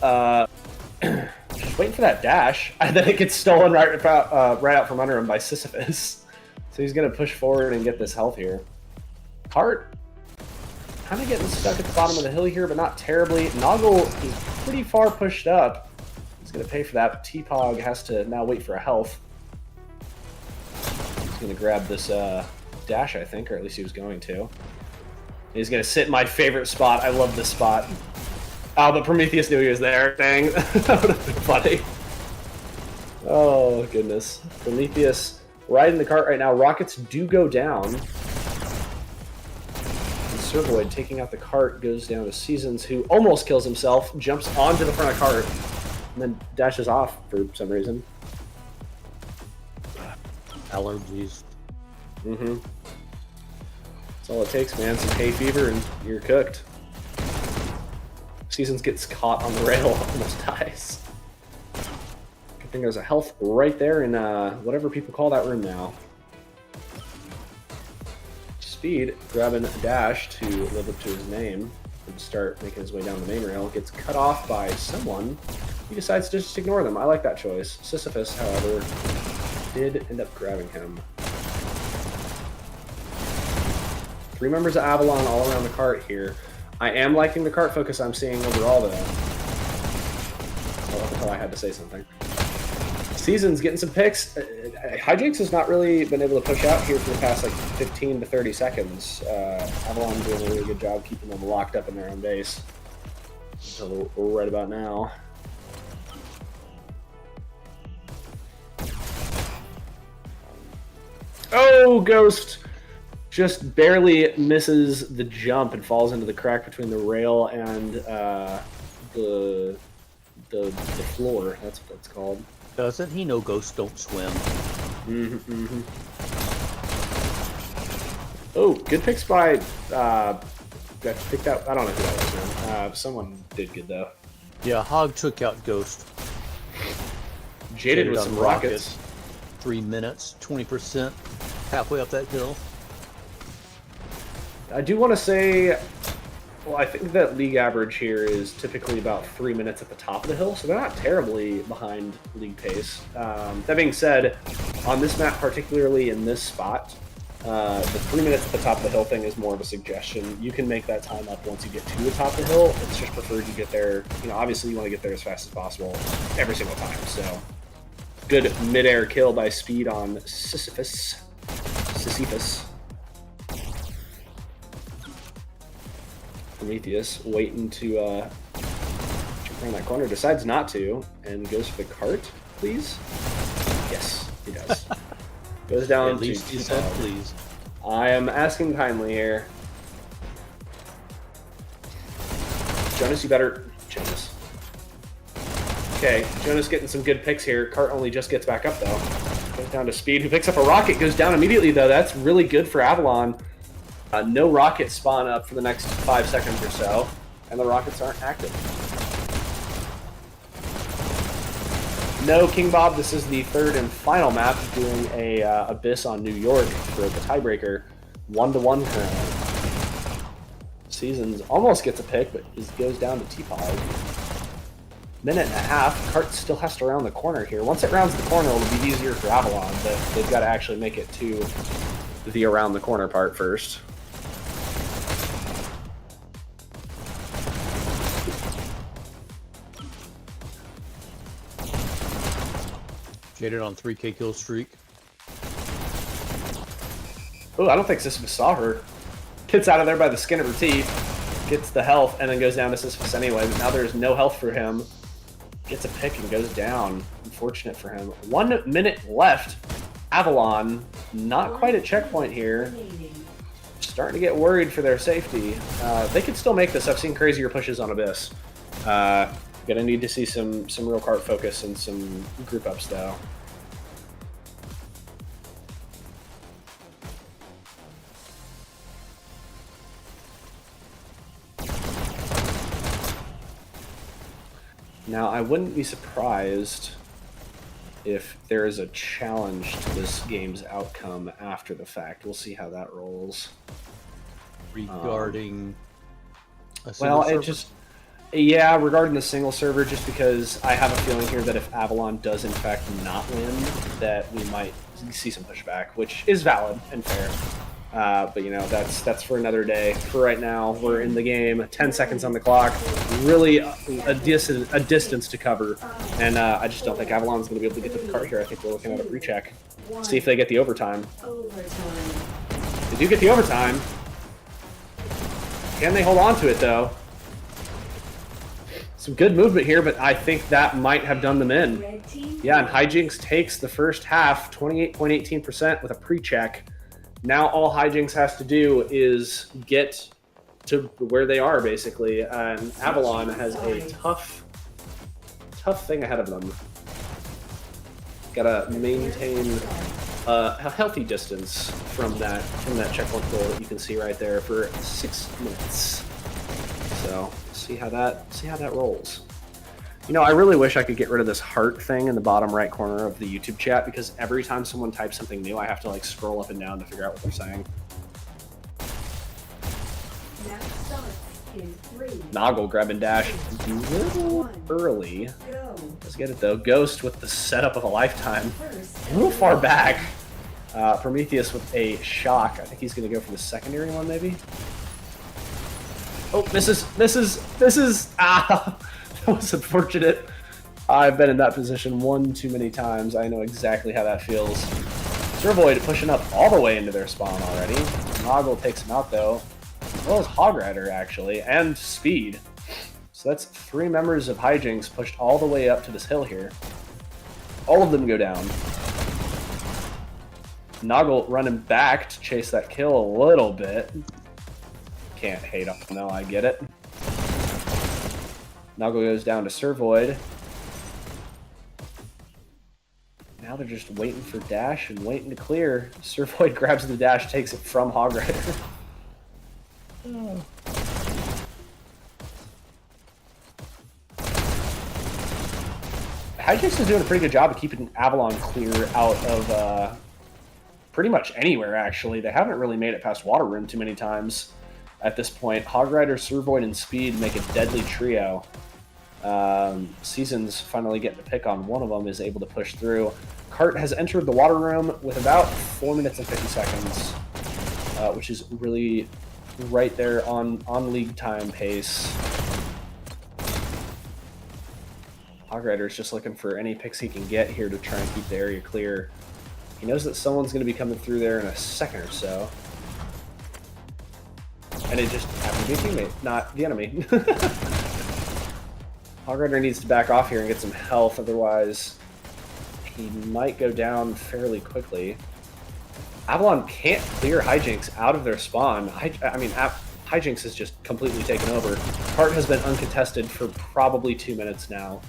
Just waiting for that dash, and then it gets stolen right out from under him by Sisyphus. So he's gonna push forward and get this health here. Cart kind of getting stuck at the bottom of the hill here, but not terribly. Noggle is pretty far pushed up. He's gonna pay for that, but T-Pog has to now wait for a health. He's gonna grab this dash, I think, or at least he was going to. He's gonna sit in my favorite spot. I love this spot. Oh, but Prometheus knew he was there. Dang. That would have been funny. Oh, goodness. Prometheus riding the cart right now. Rockets do go down. And Servoid taking out the cart goes down to Seasons, who almost kills himself, jumps onto the front of cart, and then dashes off for some reason. Allergies. Mm-hmm. That's all it takes, man. Some hay fever and you're cooked. Seasons gets caught on the rail, almost dies. Good thing there's a health right there in whatever people call that room now. Speed grabbing a dash to live up to his name and start making his way down the main rail. Gets cut off by someone. He decides to just ignore them. I like that choice. Sisyphus, however, did end up grabbing him. 3 members of AVLN all around the cart here. I am liking the cart focus I'm seeing overall, though. Until I had to say something. Season's getting some picks. HJNX has not really been able to push out here for the past like 15 to 30 seconds. AVLN doing a really good job keeping them locked up in their own base. Until right about now. Oh, Ghost! Just barely misses the jump and falls into the crack between the rail and the floor. That's what that's called. Doesn't he know ghosts don't swim? Mm-hmm, mm-hmm. Oh, good picks by got picked out. I don't know who that was, man. Someone did good though. Yeah, Hog took out Ghost. Jaded with on some rockets. 3 minutes, 20%, halfway up that hill. I do want to say, well, I think that league average here is typically about 3 minutes at the top of the hill, so they're not terribly behind league pace. That being said, on this map, particularly in this spot, The 3 minutes at the top of the hill thing is more of a suggestion. You can make that time up once you get to the top of the hill. It's just preferred you get there. You know, obviously you want to get there as fast as possible every single time. So good mid-air kill by Speed on Sisyphus. Prometheus waiting to jump around that corner, decides not to, and goes for the cart, please. Yes, he does. Goes down At least to you said please. I am asking kindly here. Jonas, you better... Jonas. Okay, Jonas getting some good picks here. Cart only just gets back up, though. Goes down to Speed, who picks up a rocket, goes down immediately, though. That's really good for AVLN. No rockets spawn up for the next 5 seconds or so, and the rockets aren't active. No, King Bob, this is the third and final map, doing a Abyss on New York for the tiebreaker. 1-1 currently. Seasons almost gets a pick, but goes down to T-Pod. Minute and a half. Cart still has to round the corner here. Once it rounds the corner, it'll be easier for AVLN, but they've got to actually make it to the around the corner part first. Jaded on 3K kill streak. Oh, I don't think Sisyphus saw her. Gets out of there by the skin of her teeth, gets the health, and then goes down to Sisyphus anyway. But now there's no health for him. Gets a pick and goes down. Unfortunate for him. 1 minute left. AVLN, not quite at checkpoint here. Starting to get worried for their safety. They could still make this. I've seen crazier pushes on Abyss. Gonna need to see some real cart focus and some group ups though. Now I wouldn't be surprised if there is a challenge to this game's outcome after the fact. We'll see how that rolls. Regarding a Well, server? it just... Yeah, regarding the single server, just because I have a feeling here that if AVLN does in fact not win, that we might see some pushback, which is valid and fair. But you know, that's for another day. For right now, we're in the game, 10 seconds on the clock, really a distance to cover, and I just don't think AVLN's going to be able to get to the cart here. I think we're looking at a pre-check. See if they get the overtime. They do get the overtime. Can they hold on to it though? Some good movement here, but I think that might have done them in. Yeah, and HJNX takes the first half, 28.18% with a pre-check. Now all HJNX has to do is get to where they are, basically. And AVLN has a tough thing ahead of them. Gotta maintain a healthy distance from that checkpoint goal that you can see right there for 6 minutes. So see how that rolls. You know, I really wish I could get rid of this heart thing in the bottom right corner of the YouTube chat, because every time someone types something new, I have to like scroll up and down to figure out what they're saying. Noggle grab and dash a little early. Let's get it though. Ghost with the setup of a lifetime. A little far back. Prometheus with a shock. I think he's going to go for the secondary one, maybe. Oh, misses. Ah, that was unfortunate. I've been in that position one too many times. I know exactly how that feels. Servoid pushing up all the way into their spawn already. Noggle takes him out though, as well as Hog Rider actually, and Speed. So that's 3 members of HJNX pushed all the way up to this hill here. All of them go down. Noggle running back to chase that kill a little bit. Can't hate on him, no, I get it. Noggle goes down to Servoid. Now they're just waiting for dash and waiting to clear. Servoid grabs the dash, takes it from Hog Rider. Oh. HJNX is doing a pretty good job of keeping AVLN clear out of pretty much anywhere, actually. They haven't really made it past Water Room too many times at this point. Hog Rider, Servoid, and Speed make a deadly trio. Seasons finally getting the pick on one of them, is able to push through. Cart has entered the Water Room with about 4 minutes and 50 seconds. which is really right there on league time pace. Hog Rider's just looking for any picks he can get here to try and keep the area clear. He knows that someone's going to be coming through there in a second or so. And it just happened to be a teammate, not the enemy. Hog Rider needs to back off here and get some health, otherwise he might go down fairly quickly. AVLN can't clear HJNX out of their spawn. HJNX has just completely taken over. Cart has been uncontested for probably 2 minutes now,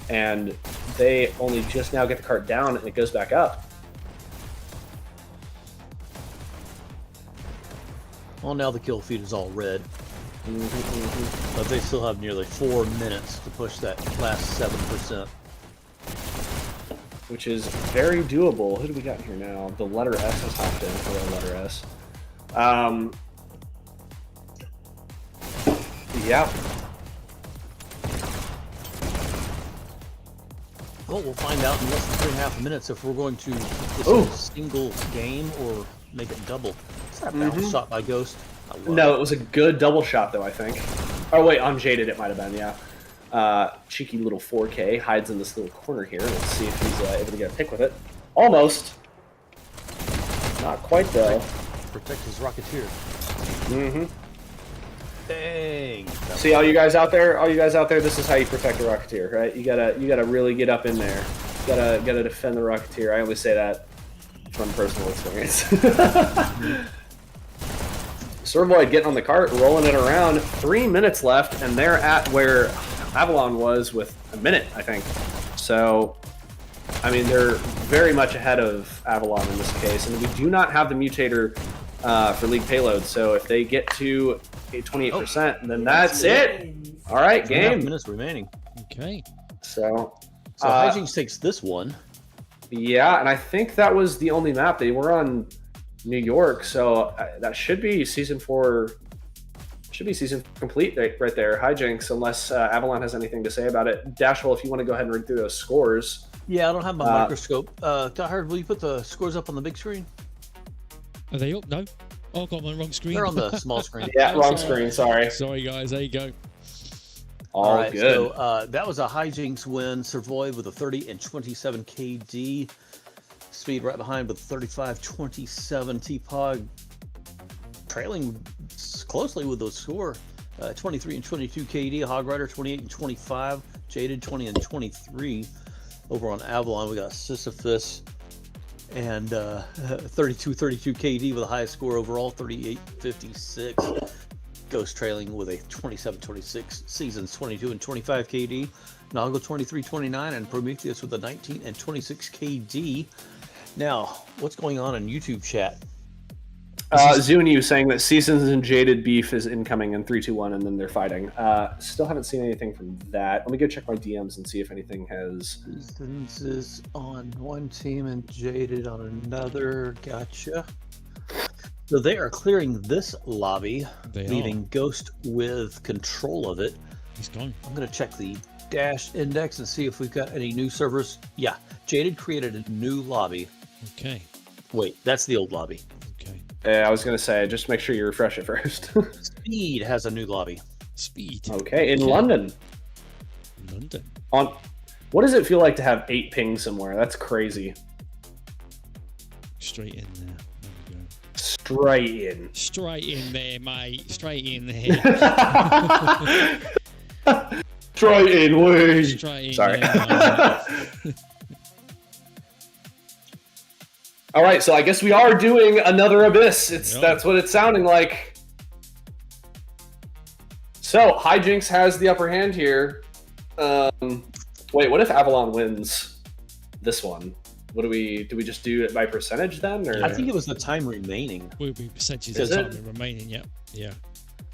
and they only just now get the cart down and it goes back up. Well, now the kill feed is all red. But they still have nearly 4 minutes to push that last 7%. Which is very doable. Who do we got here now? The letter S has hopped in for the letter S. Yeah. Well, we'll find out in less than 3.5 minutes if we're going to just a single game or make it double. Is that a bounce shot by Ghost? No, it was a good double shot, though, I think. Oh, wait, on Jaded it might have been, yeah. Cheeky little 4K hides in this little corner here. Let's see if he's able to get a pick with it. Almost. Not quite, though. Protect his Rocketeer. Dang. See, all you guys out there, this is how you protect a Rocketeer, right? You gotta really get up in there. You gotta defend the Rocketeer. I always say that from personal experience. Servoid getting on the cart, rolling it around. 3 minutes left, and they're at where AVLN was with a minute, I think. So, I mean, they're very much ahead of AVLN in this case, and we do not have the mutator for League Payload. So if they get to 28%, then that's it. All right, 2.5 game. minutes remaining. Okay. So HJNX takes this one. yeah, and I think that was the only map. They were on New York, so that should be season 4. Should be season complete right there. HJNX, unless AVLN has anything to say about it. Dashwell, if you want to go ahead and read through those scores. Yeah, I don't have my microscope. DIEHARD, will you put the scores up on the big screen? Are they up? No. Oh, I got my wrong screen. They're on the small screen. Yeah, wrong screen. Sorry. Sorry, guys. There you go. All right, good. So that was a HJNX win. Servoid with a 30 and 27 KD. Speed right behind with 35-27. T-Pog trailing closely with those score. 23 and 22 KD. Hog Rider 28 and 25. Jaded 20 and 23. Over on AVLN, we got Sisyphus and 32-32 KD with the highest score overall, 38-56. Ghost trailing with a 27-26. Seasons 22 and 25 KD. Noggle 23-29 and Prometheus with a 19 and 26 KD. Now, what's going on in YouTube chat? Zuni saying that Seasons and Jaded beef is incoming in 3-2-1, and then they're fighting. Still haven't seen anything from that. Let me go check my DMs and see if anything has. Seasons is on one team and Jaded on another. Gotcha. So they are clearing this lobby, leaving Ghost with control of it. He's gone. I'm going to check the dash index and see if we've got any new servers. Yeah, Jaded created a new lobby. Okay. Wait, that's the old lobby. Okay. I was going to say, just make sure you refresh it first. Speed has a new lobby. Speed. Okay, in London. London. On, what does it feel like to have 8 pings somewhere? That's crazy. Straight in there. There we go. Straight in. Straight in there, mate. Straight in there. Straight in, woo. Straight in Sorry. there. All right, so I guess we are doing another Abyss. Yep. That's what it's sounding like. So HJNX has the upper hand here. Wait, what if AVLN wins this one? What do we just do it by percentage then? Or? I think it was the time remaining. Will be percentages Is of it? time remaining. Yep. Yeah.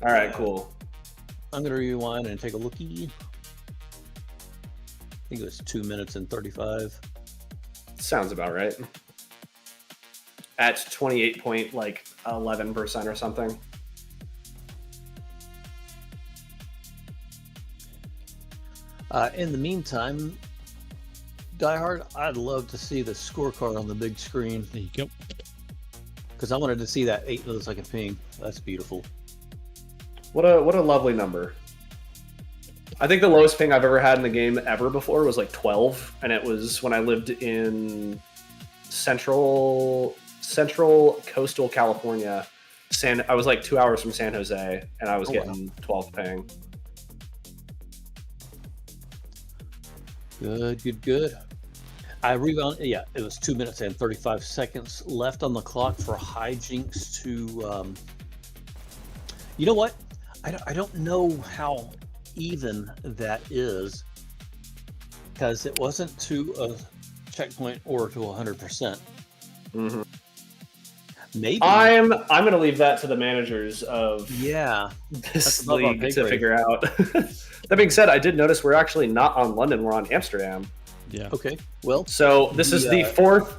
All right, cool. I'm going to rewind and take a lookie. I think it was 2 minutes and 35. Sounds about right. At 28.11% or something. In the meantime, DIEHARD, I'd love to see the scorecard on the big screen. There you go. because I wanted to see that 8 millisecond ping. That's beautiful. What a lovely number. I think the lowest ping I've ever had in the game ever before was like 12, and it was when I lived in central coastal California. I was like 2 hours from San Jose, and I was getting 12 ping. Good. I rebound. Yeah, it was 2 minutes and 35 seconds left on the clock for Hijinks to. You know what? I don't know how even that is, because it wasn't to a checkpoint or to 100%. Mm-hmm. Maybe I'm going to leave that to the managers of this above our league pay to grade. figure out. That being said, I did notice we're actually not on London; we're on Amsterdam. Yeah. Okay. Well, So this is the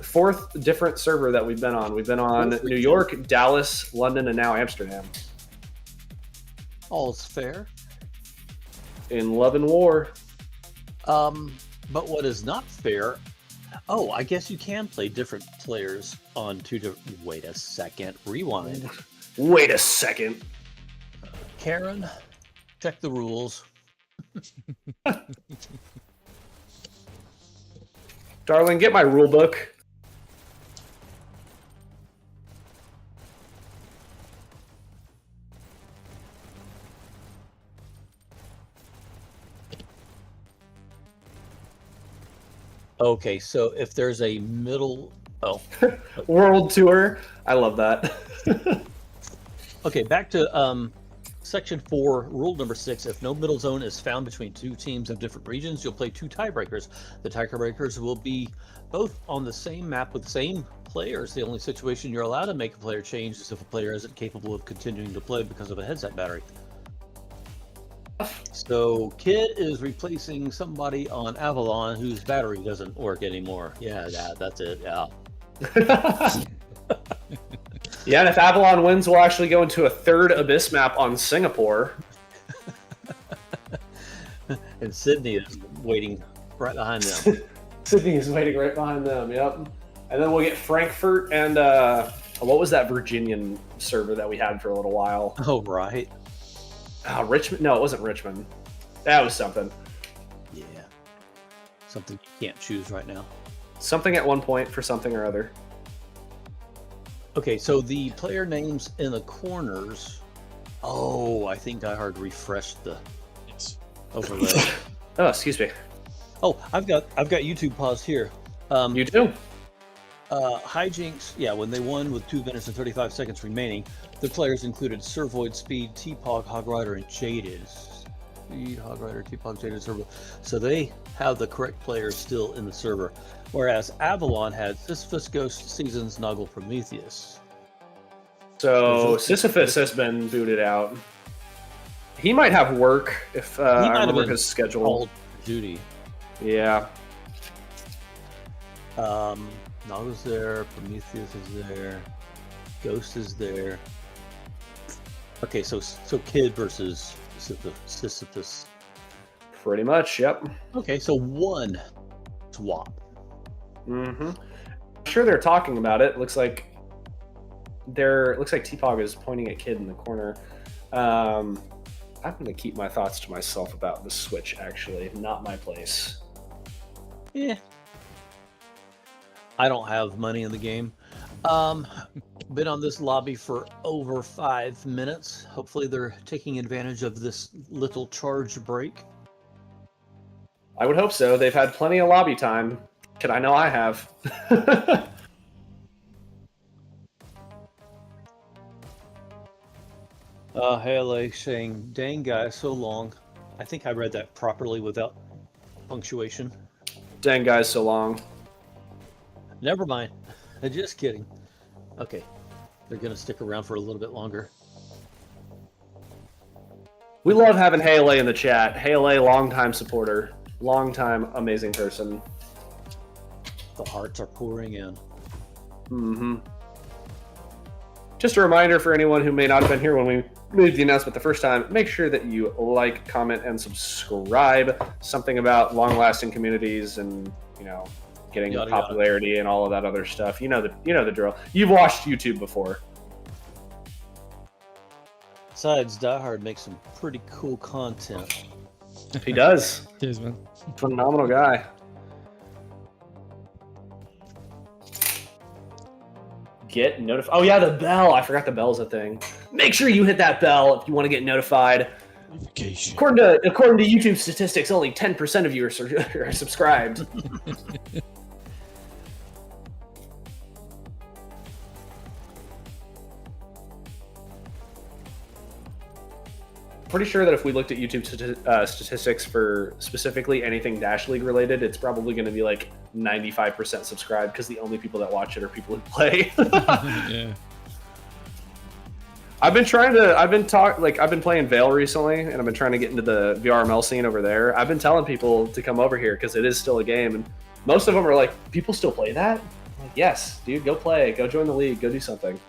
fourth different server that we've been on. We've been on Fourth New York, Dallas, London, and now Amsterdam. all's fair. In love and war. But what is not fair? Oh, I guess you can play different players on two different. Wait a second. Rewind. Wait a second. Karen, check the rules. Darling, get my rule book. Okay, so if there's a middle. Oh, World tour. I love that. okay. Back to section 4, rule number 6. If no middle zone is found between two teams of different regions, you'll play 2 tiebreakers. The tiebreakers will be both on the same map with the same players. The only situation you're allowed to make a player change is if a player isn't capable of continuing to play because of a headset battery. So Kid is replacing somebody on AVLN whose battery doesn't work anymore. Yeah, that's it. Yeah. Yeah, and if AVLN wins, we'll actually go into a 3rd Abyss map on Singapore. And Sydney is waiting right behind them. Sydney is waiting right behind them, yep. And then we'll get Frankfurt and, what was that Virginian server that we had for a little while? Oh, right. Richmond? No, it wasn't Richmond. That was something. Yeah. Something you can't choose right now. Something at one point for something or other. Okay, so the player names in the corners. Oh, I think DieHard refreshed the Yes. overlay. Oh, excuse me. Oh, I've got YouTube paused here. You do? Hijinks, yeah, when they won with 2 minutes and 35 seconds remaining, the players included Servoid, Speed, T-Pog, Hog Rider, and Jaded. Speed, Hog Rider, T-Pog, Jaded, Servo. So they have the correct players still in the server. Whereas AVLN had Sisyphus, Ghost, Seasons, Noggle, Prometheus. So Sisyphus has been booted out. He might have work if I remember his schedule. Called duty. Yeah. Noggle's there, Prometheus is there, Ghost is there. Okay, so Kid versus Sisyphus. Pretty much, yep. Okay, so 1 swap. Mm-hmm. I'm sure they're talking about it. Looks like T-Pog is pointing at Kid in the corner. I'm going to keep my thoughts to myself about the Switch, actually. Not my place. Yeah. I don't have money in the game. Been on this lobby for over 5 minutes. Hopefully they're taking advantage of this little charge break. I would hope so. They've had plenty of lobby time. Should I know I have. Haley saying, dang guy, so long. I think I read that properly without punctuation. Dang, guys, so long. Never mind. Just kidding. Okay. They're going to stick around for a little bit longer. We love having Haley in the chat. Haley, longtime supporter. Longtime amazing person. The hearts are pouring in. Mm-hmm. Just a reminder for anyone who may not have been here when we made the announcement the first time, make sure that you like, comment, and subscribe. Something about long-lasting communities and, getting Yada, yada. popularity and all of that other stuff. You know the drill. You've watched YouTube before. Besides, DieHard makes some pretty cool content. He does. Cheers, man. Phenomenal guy. Get notified. Oh yeah, the bell. I forgot the bell's a thing. Make sure you hit that bell if you want to get notified. Notification. According to YouTube statistics, only 10% of you are subscribed. Pretty sure that if we looked at YouTube statistics for specifically anything Dash League related, it's probably going to be like 95% subscribed because the only people that watch it are people who play. Yeah. I've been playing Veil recently, and I've been trying to get into the VRML scene over there. I've been telling people to come over here because it is still a game, and most of them are like, "People still play that?" I'm like, yes, dude, go play, go join the league, go do something.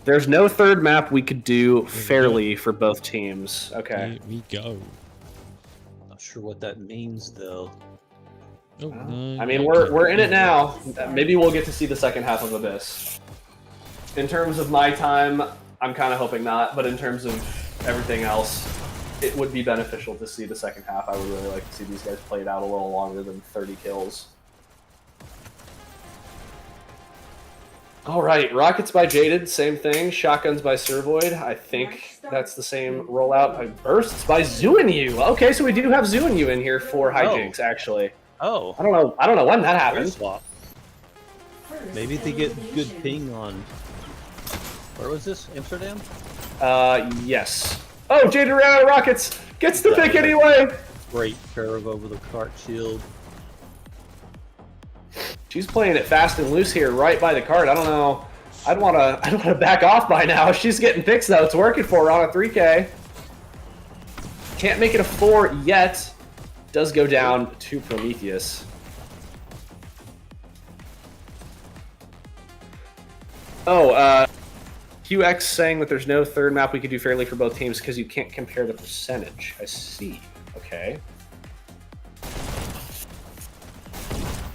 There's no third map we could do fairly for both teams. Okay. Here we go. Not sure what that means though. Oh, no, I mean, okay. we're in it now. Maybe we'll get to see the second half of Abyss. In terms of my time, I'm kind of hoping not, but in terms of everything else, it would be beneficial to see the second half. I would really like to see these guys played out a little longer than 30 kills. All right, Rockets by Jaded, same thing. Shotguns by Servoid. I think that's the same rollout. Bursts by Zuinyu. Okay, so we do have Zuinyu in here for hijinks, actually. Oh, I don't know when that air happened. swap. First Maybe they get good elimination. ping on. Where was this? Amsterdam? Yes. Oh, Jaded ran out of rockets. Gets the pick anyway. Great curve over the cart shield. She's playing it fast and loose here, right by the cart. I don't know. I'd want to back off by now. She's getting picks though. It's working for her on a 3K. Can't make it a 4 yet. Does go down to Prometheus. Oh, QX saying that there's no third map we could do fairly for both teams because you can't compare the percentage. I see. Okay.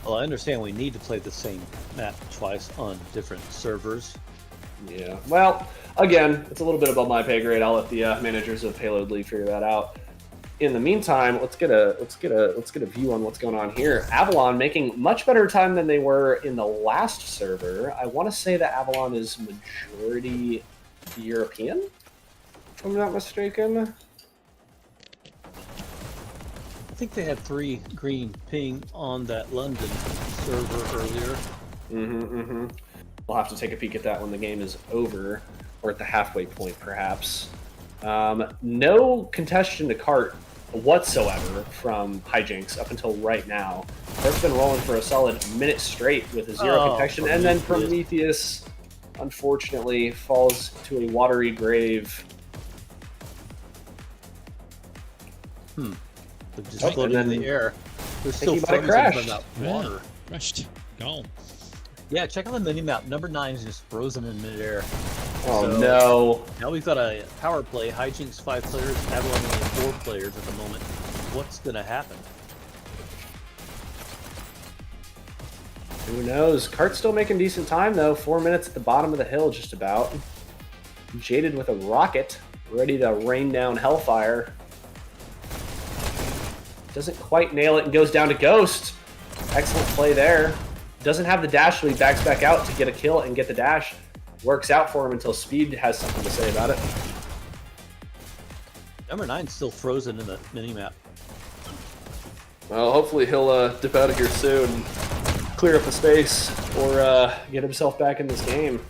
Well, I understand we need to play the same map twice on different servers. Yeah. Well, again, it's a little bit above my pay grade. I'll let the managers of Payload League figure that out. In the meantime, let's get a view on what's going on here. AVLN making much better time than they were in the last server. I want to say that AVLN is majority European, if I'm not mistaken. I think they had 3 green ping on that London server earlier. We'll have to take a peek at that when the game is over, or at the halfway point, perhaps. No contestation to cart whatsoever from hijinks up until right now. Cart's been rolling for a solid minute straight with a 0 contection, and then Prometheus, unfortunately, falls to a watery grave. They're just Oh, floating and in the air. They're still he might have frozen crashed. from that water. Crashed. Gone. Yeah, check out the mini-map. Number 9 is just frozen in midair. Oh So- no. Now we've got a power play. Hijinks 5 players, AVLN only 4 players at the moment. What's going to happen? Who knows? Cart's still making decent time though. 4 minutes at the bottom of the hill, just about. Jaded with a rocket, ready to rain down hellfire. Doesn't quite nail it and goes down to Ghost. Excellent play there. Doesn't have the dash, so he backs back out to get a kill and get the dash. Works out for him until Speed has something to say about it. Number 9's still frozen in the mini-map. Well, hopefully he'll dip out of here soon and clear up the space or get himself back in this game.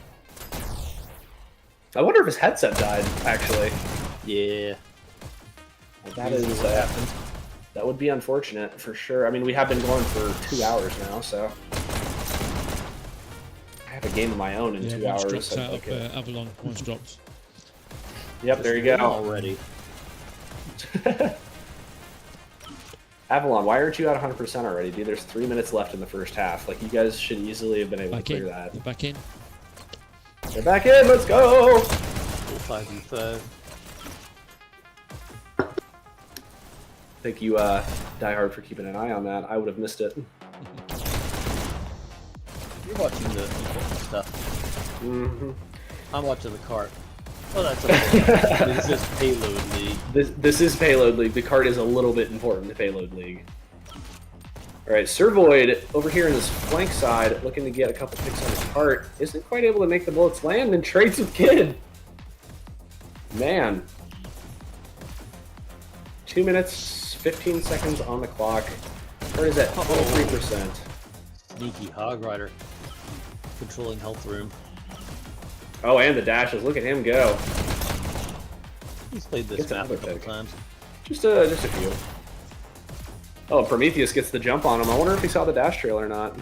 I wonder if his headset died, actually. Yeah. That is that would be unfortunate for sure. I mean, we have been going for 2 hours now, so I have a game of my own in 2 Once hours. dropped So, out okay. of AVLN. Once dropped. Yep, there you go. Already. Avalon, why aren't you at 100% already, dude? There's 3 minutes left in the first half. Like, you guys should easily have been able to Back clear in. that. They're back in. They're back in. Let's go. 5v5. Thank you, DieHard, for keeping an eye on that. I would have missed it. You're watching the important stuff. Mm-hmm. I'm watching the cart. Well, that's okay. This is Payload League. This is Payload League. The cart is a little bit important to Payload League. Alright, Servoid over here in this flank side, looking to get a couple picks on his cart. Isn't quite able to make the bullets land and trades with Kid. Man. 2 minutes, 15 seconds on the clock. Cart is at 23%. Sneaky Hog Rider. Controlling health room. Oh, and the dashes. Look at him go. He's played this Gets map a another couple pick. times. Just a few. Oh, Prometheus gets the jump on him. I wonder if he saw the dash trail or not.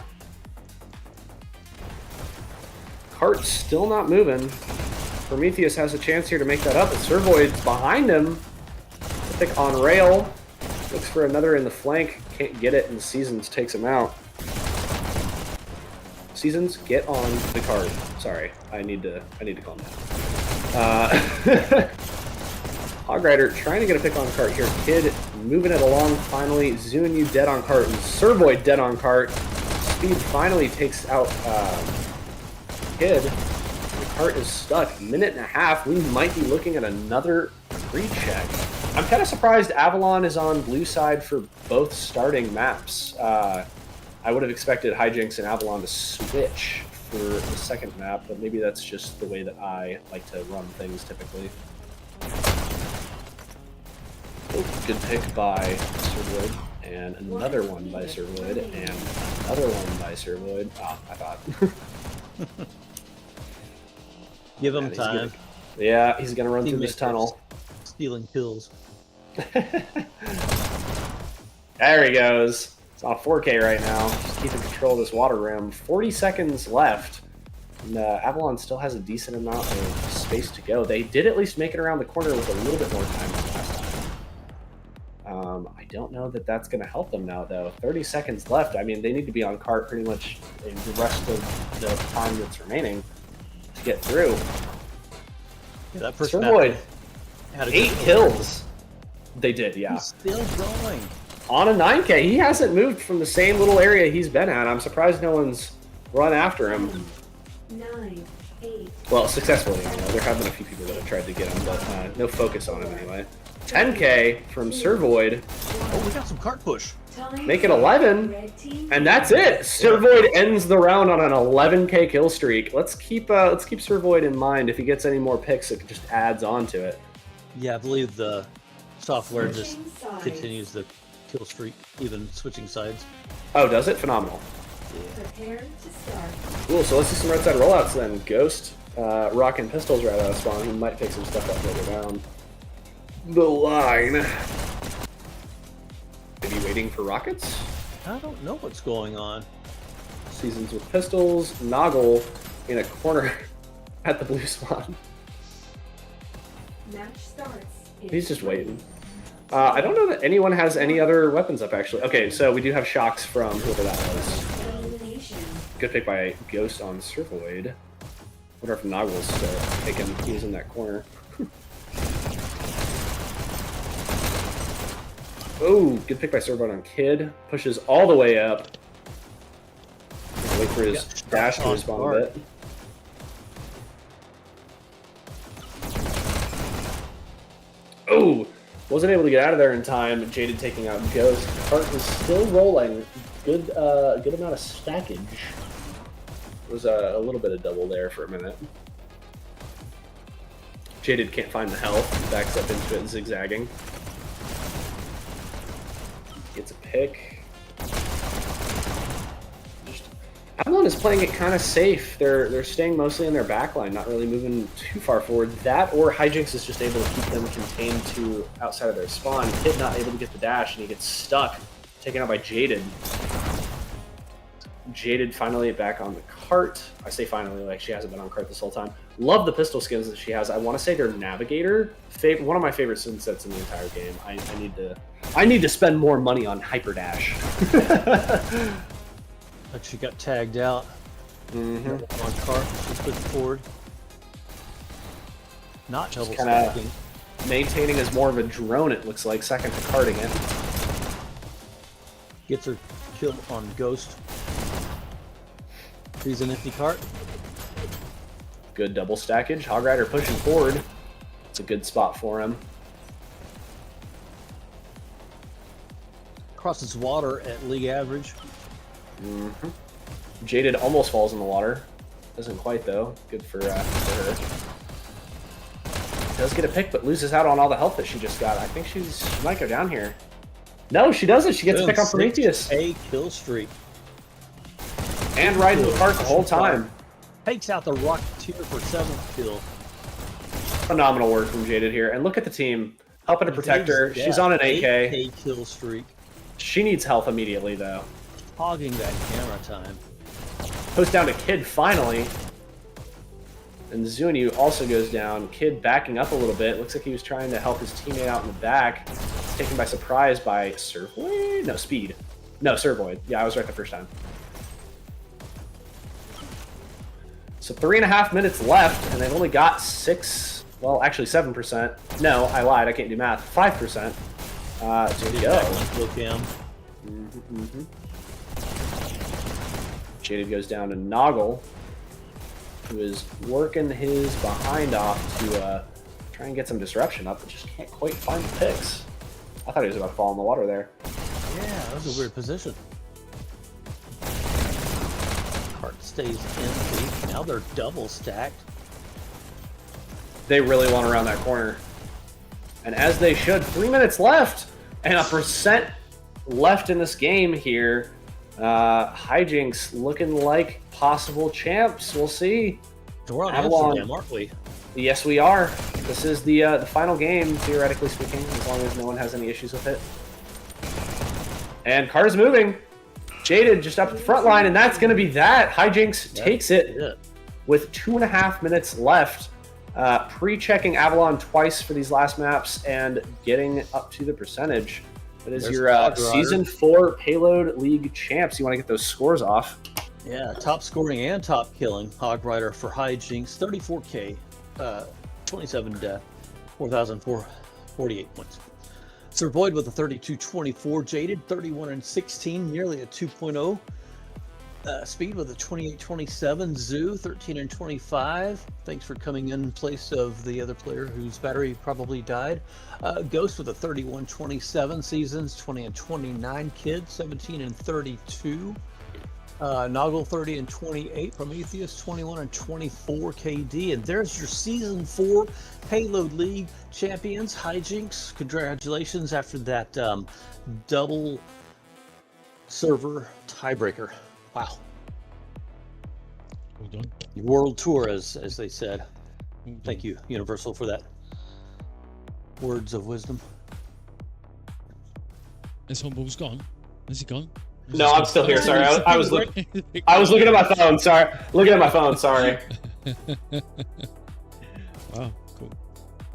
Cart's still not moving. Prometheus has a chance here to make that up, but Servoid's behind him. Pick on rail. Looks for another in the flank. Can't get it, and Seasons takes him out. Seasons, get on the cart. Sorry, I need to calm down. Hog Rider trying to get a pick on cart here. Kid moving it along finally. Zunu dead on cart and Servoid dead on cart. Speed finally takes out Kid. The cart is stuck. Minute and a half. We might be looking at another pre-check. I'm kind of surprised AVLN is on blue side for both starting maps. I would have expected HJNX and AVLN to switch for the second map, but maybe that's just the way that I like to run things typically. Oh, good pick by Servoid, and another one by Servoid, and another one by Servoid. Ah, I thought. Give him He's time. he's gonna run through this tunnel. Stealing kills. There he goes. It's on 4K right now. Just keeping control of this water rim. 40 seconds left. And AVLN still has a decent amount of space to go. They did at least make it around the corner with a little bit more time than last time. I don't know that that's going to help them now, though. 30 seconds left. I mean, they need to be on cart pretty much in the rest of the time that's remaining to get through. Yeah, that first Servoid, had a 8 kills. They did, yeah. He's still going. On a 9K, he hasn't moved from the same little area he's been at. I'm surprised no one's run after him. 9, 8. Well, successfully. You know, there have been a few people that have tried to get him, but no focus on him anyway. 10K from Servoid. Oh, we got some cart push. Make it 11, and that's it. Servoid ends the round on an 11K kill streak. Let's keep Servoid in mind. If he gets any more picks, it just adds on to it. Yeah, I believe the software just continues the kill streak, even switching sides. Oh, does it? Phenomenal. Prepare to start. Cool, so let's see some red side rollouts then. Ghost, rocking pistols right out of spawn. He might pick some stuff up later down the line. Maybe waiting for rockets? I don't know what's going on. Seasons with pistols. Noggle in a corner at the blue spawn. Match starts. in He's just 3. waiting. I don't know that anyone has any other weapons up, actually. Okay, so we do have shocks from whoever that was. Elimination. Good pick by Ghost on Servoid. Wonder if Noggle's still taking. He was in that corner. Oh, good pick by Servoid on Kid. Pushes all the way up. Wait for his dash to respawn a bit. Oh, wasn't able to get out of there in time. Jaded taking out Ghost. Cart is still rolling. Good, good amount of stackage. It was a little bit of double there for a minute. Jaded can't find the health. Backs up into it, zigzagging. Gets a pick. AVLN is playing it kind of safe. They're staying mostly in their backline, not really moving too far forward. That or HJNX is just able to keep them contained to outside of their spawn. Kid not able to get the dash, and he gets stuck, taken out by Jaded. Jaded finally back on the cart. I say finally, like she hasn't been on cart this whole time. Love the pistol skins that she has. I want to say they're Navigator. One of my favorite skin sets in the entire game. I need to spend more money on Hyper Dash. But she got tagged out. Mm-hmm. On cart, she's put forward. Not double kinda- stacking. Maintaining as more of a drone, it looks like, second to carting it. Gets her kill on Ghost. He's an empty cart. Good double stackage. Hog Rider pushing forward. It's a good spot for him. Crosses water at league average. Jaded almost falls in the water. Doesn't quite though. Good for her. Does get a pick, but loses out on all the health that she just got. I think she might go down here. No, she doesn't. She gets a pick on Prometheus. A kill streak. And riding the cart the whole time. Takes out the Rocketeer for 7th kill. Phenomenal work from Jaded here. And look at the team helping to protect her. She's on an 8K. A kill streak. She needs health immediately though. Hogging that camera time. Goes down to Kid finally. And Zunu also goes down. Kid backing up a little bit. Looks like he was trying to help his teammate out in the back. Taken by surprise by Survoid? No, Speed. No, Survoid. Yeah, I was right the first time. So 3.5 minutes left, and they've only got 6, well, actually 7%. No, I lied. I can't do math. 5%. To go. Look him. Jaded goes down to Noggle, who is working his behind off to try and get some disruption up, but just can't quite find the picks. I thought he was about to fall in the water there. Yeah, that was a weird position. Cart stays empty. Now they're double stacked. They really want to round that corner. And as they should, 3 minutes left and a percent left in this game here. Hijinks looking like possible champs. We'll see. We're on AVLN. Amsterdam, aren't we? Yes, we are. This is the final game, theoretically speaking, as long as no one has any issues with it. And car's moving. Jaded just up at the front line, and that's going to be that. Hijinks takes it with 2.5 minutes left. Pre-checking AVLN twice for these last maps and getting up to the percentage. That is your Season 4 Payload League champs. You want to get those scores off. Yeah, top scoring and top killing. Hog Rider for Hijinks, 34K, 27 death, 4,448 points. Sir Void with a 32-24, Jaded 31-16, nearly a 2.0. Speed with a 28-27, Zoo 13-25. Thanks for coming in place of the other player whose battery probably died. Ghost with a 31-27, Seasons 20-29, Kid 17-32. Noggle 30-28, Prometheus 21-24 KD, and there's your Season 4 Payload League champions, Hijinks. Congratulations after that double server tiebreaker. Wow. Well done. World tour, as they said. Thank you, Universal, for that words of wisdom. This Humble's gone. Is he gone? No, I'm still here. Sorry, I was looking at my phone. Sorry, looking at my phone. Sorry. Wow, cool.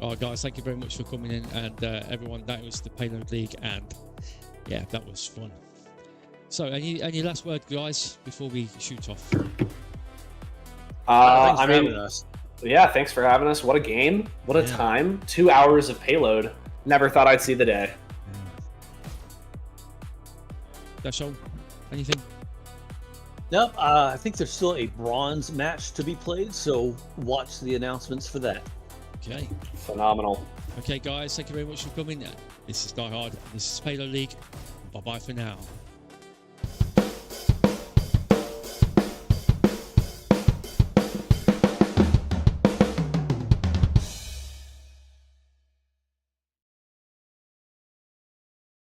All right, guys, thank you very much for coming in, and everyone. That was the Payload League, and yeah, that was fun. So, any last word, guys, before we shoot off? I mean, yeah, thanks for having us. What a game! What a time! 2 hours of Payload. Never thought I'd see the day. That's all. Anything? Nope. I think there's still a bronze match to be played, so watch the announcements for that. Okay. Phenomenal. Okay, guys, thank you very much for coming. This is DieHard. This is Payload League. Bye-bye for now.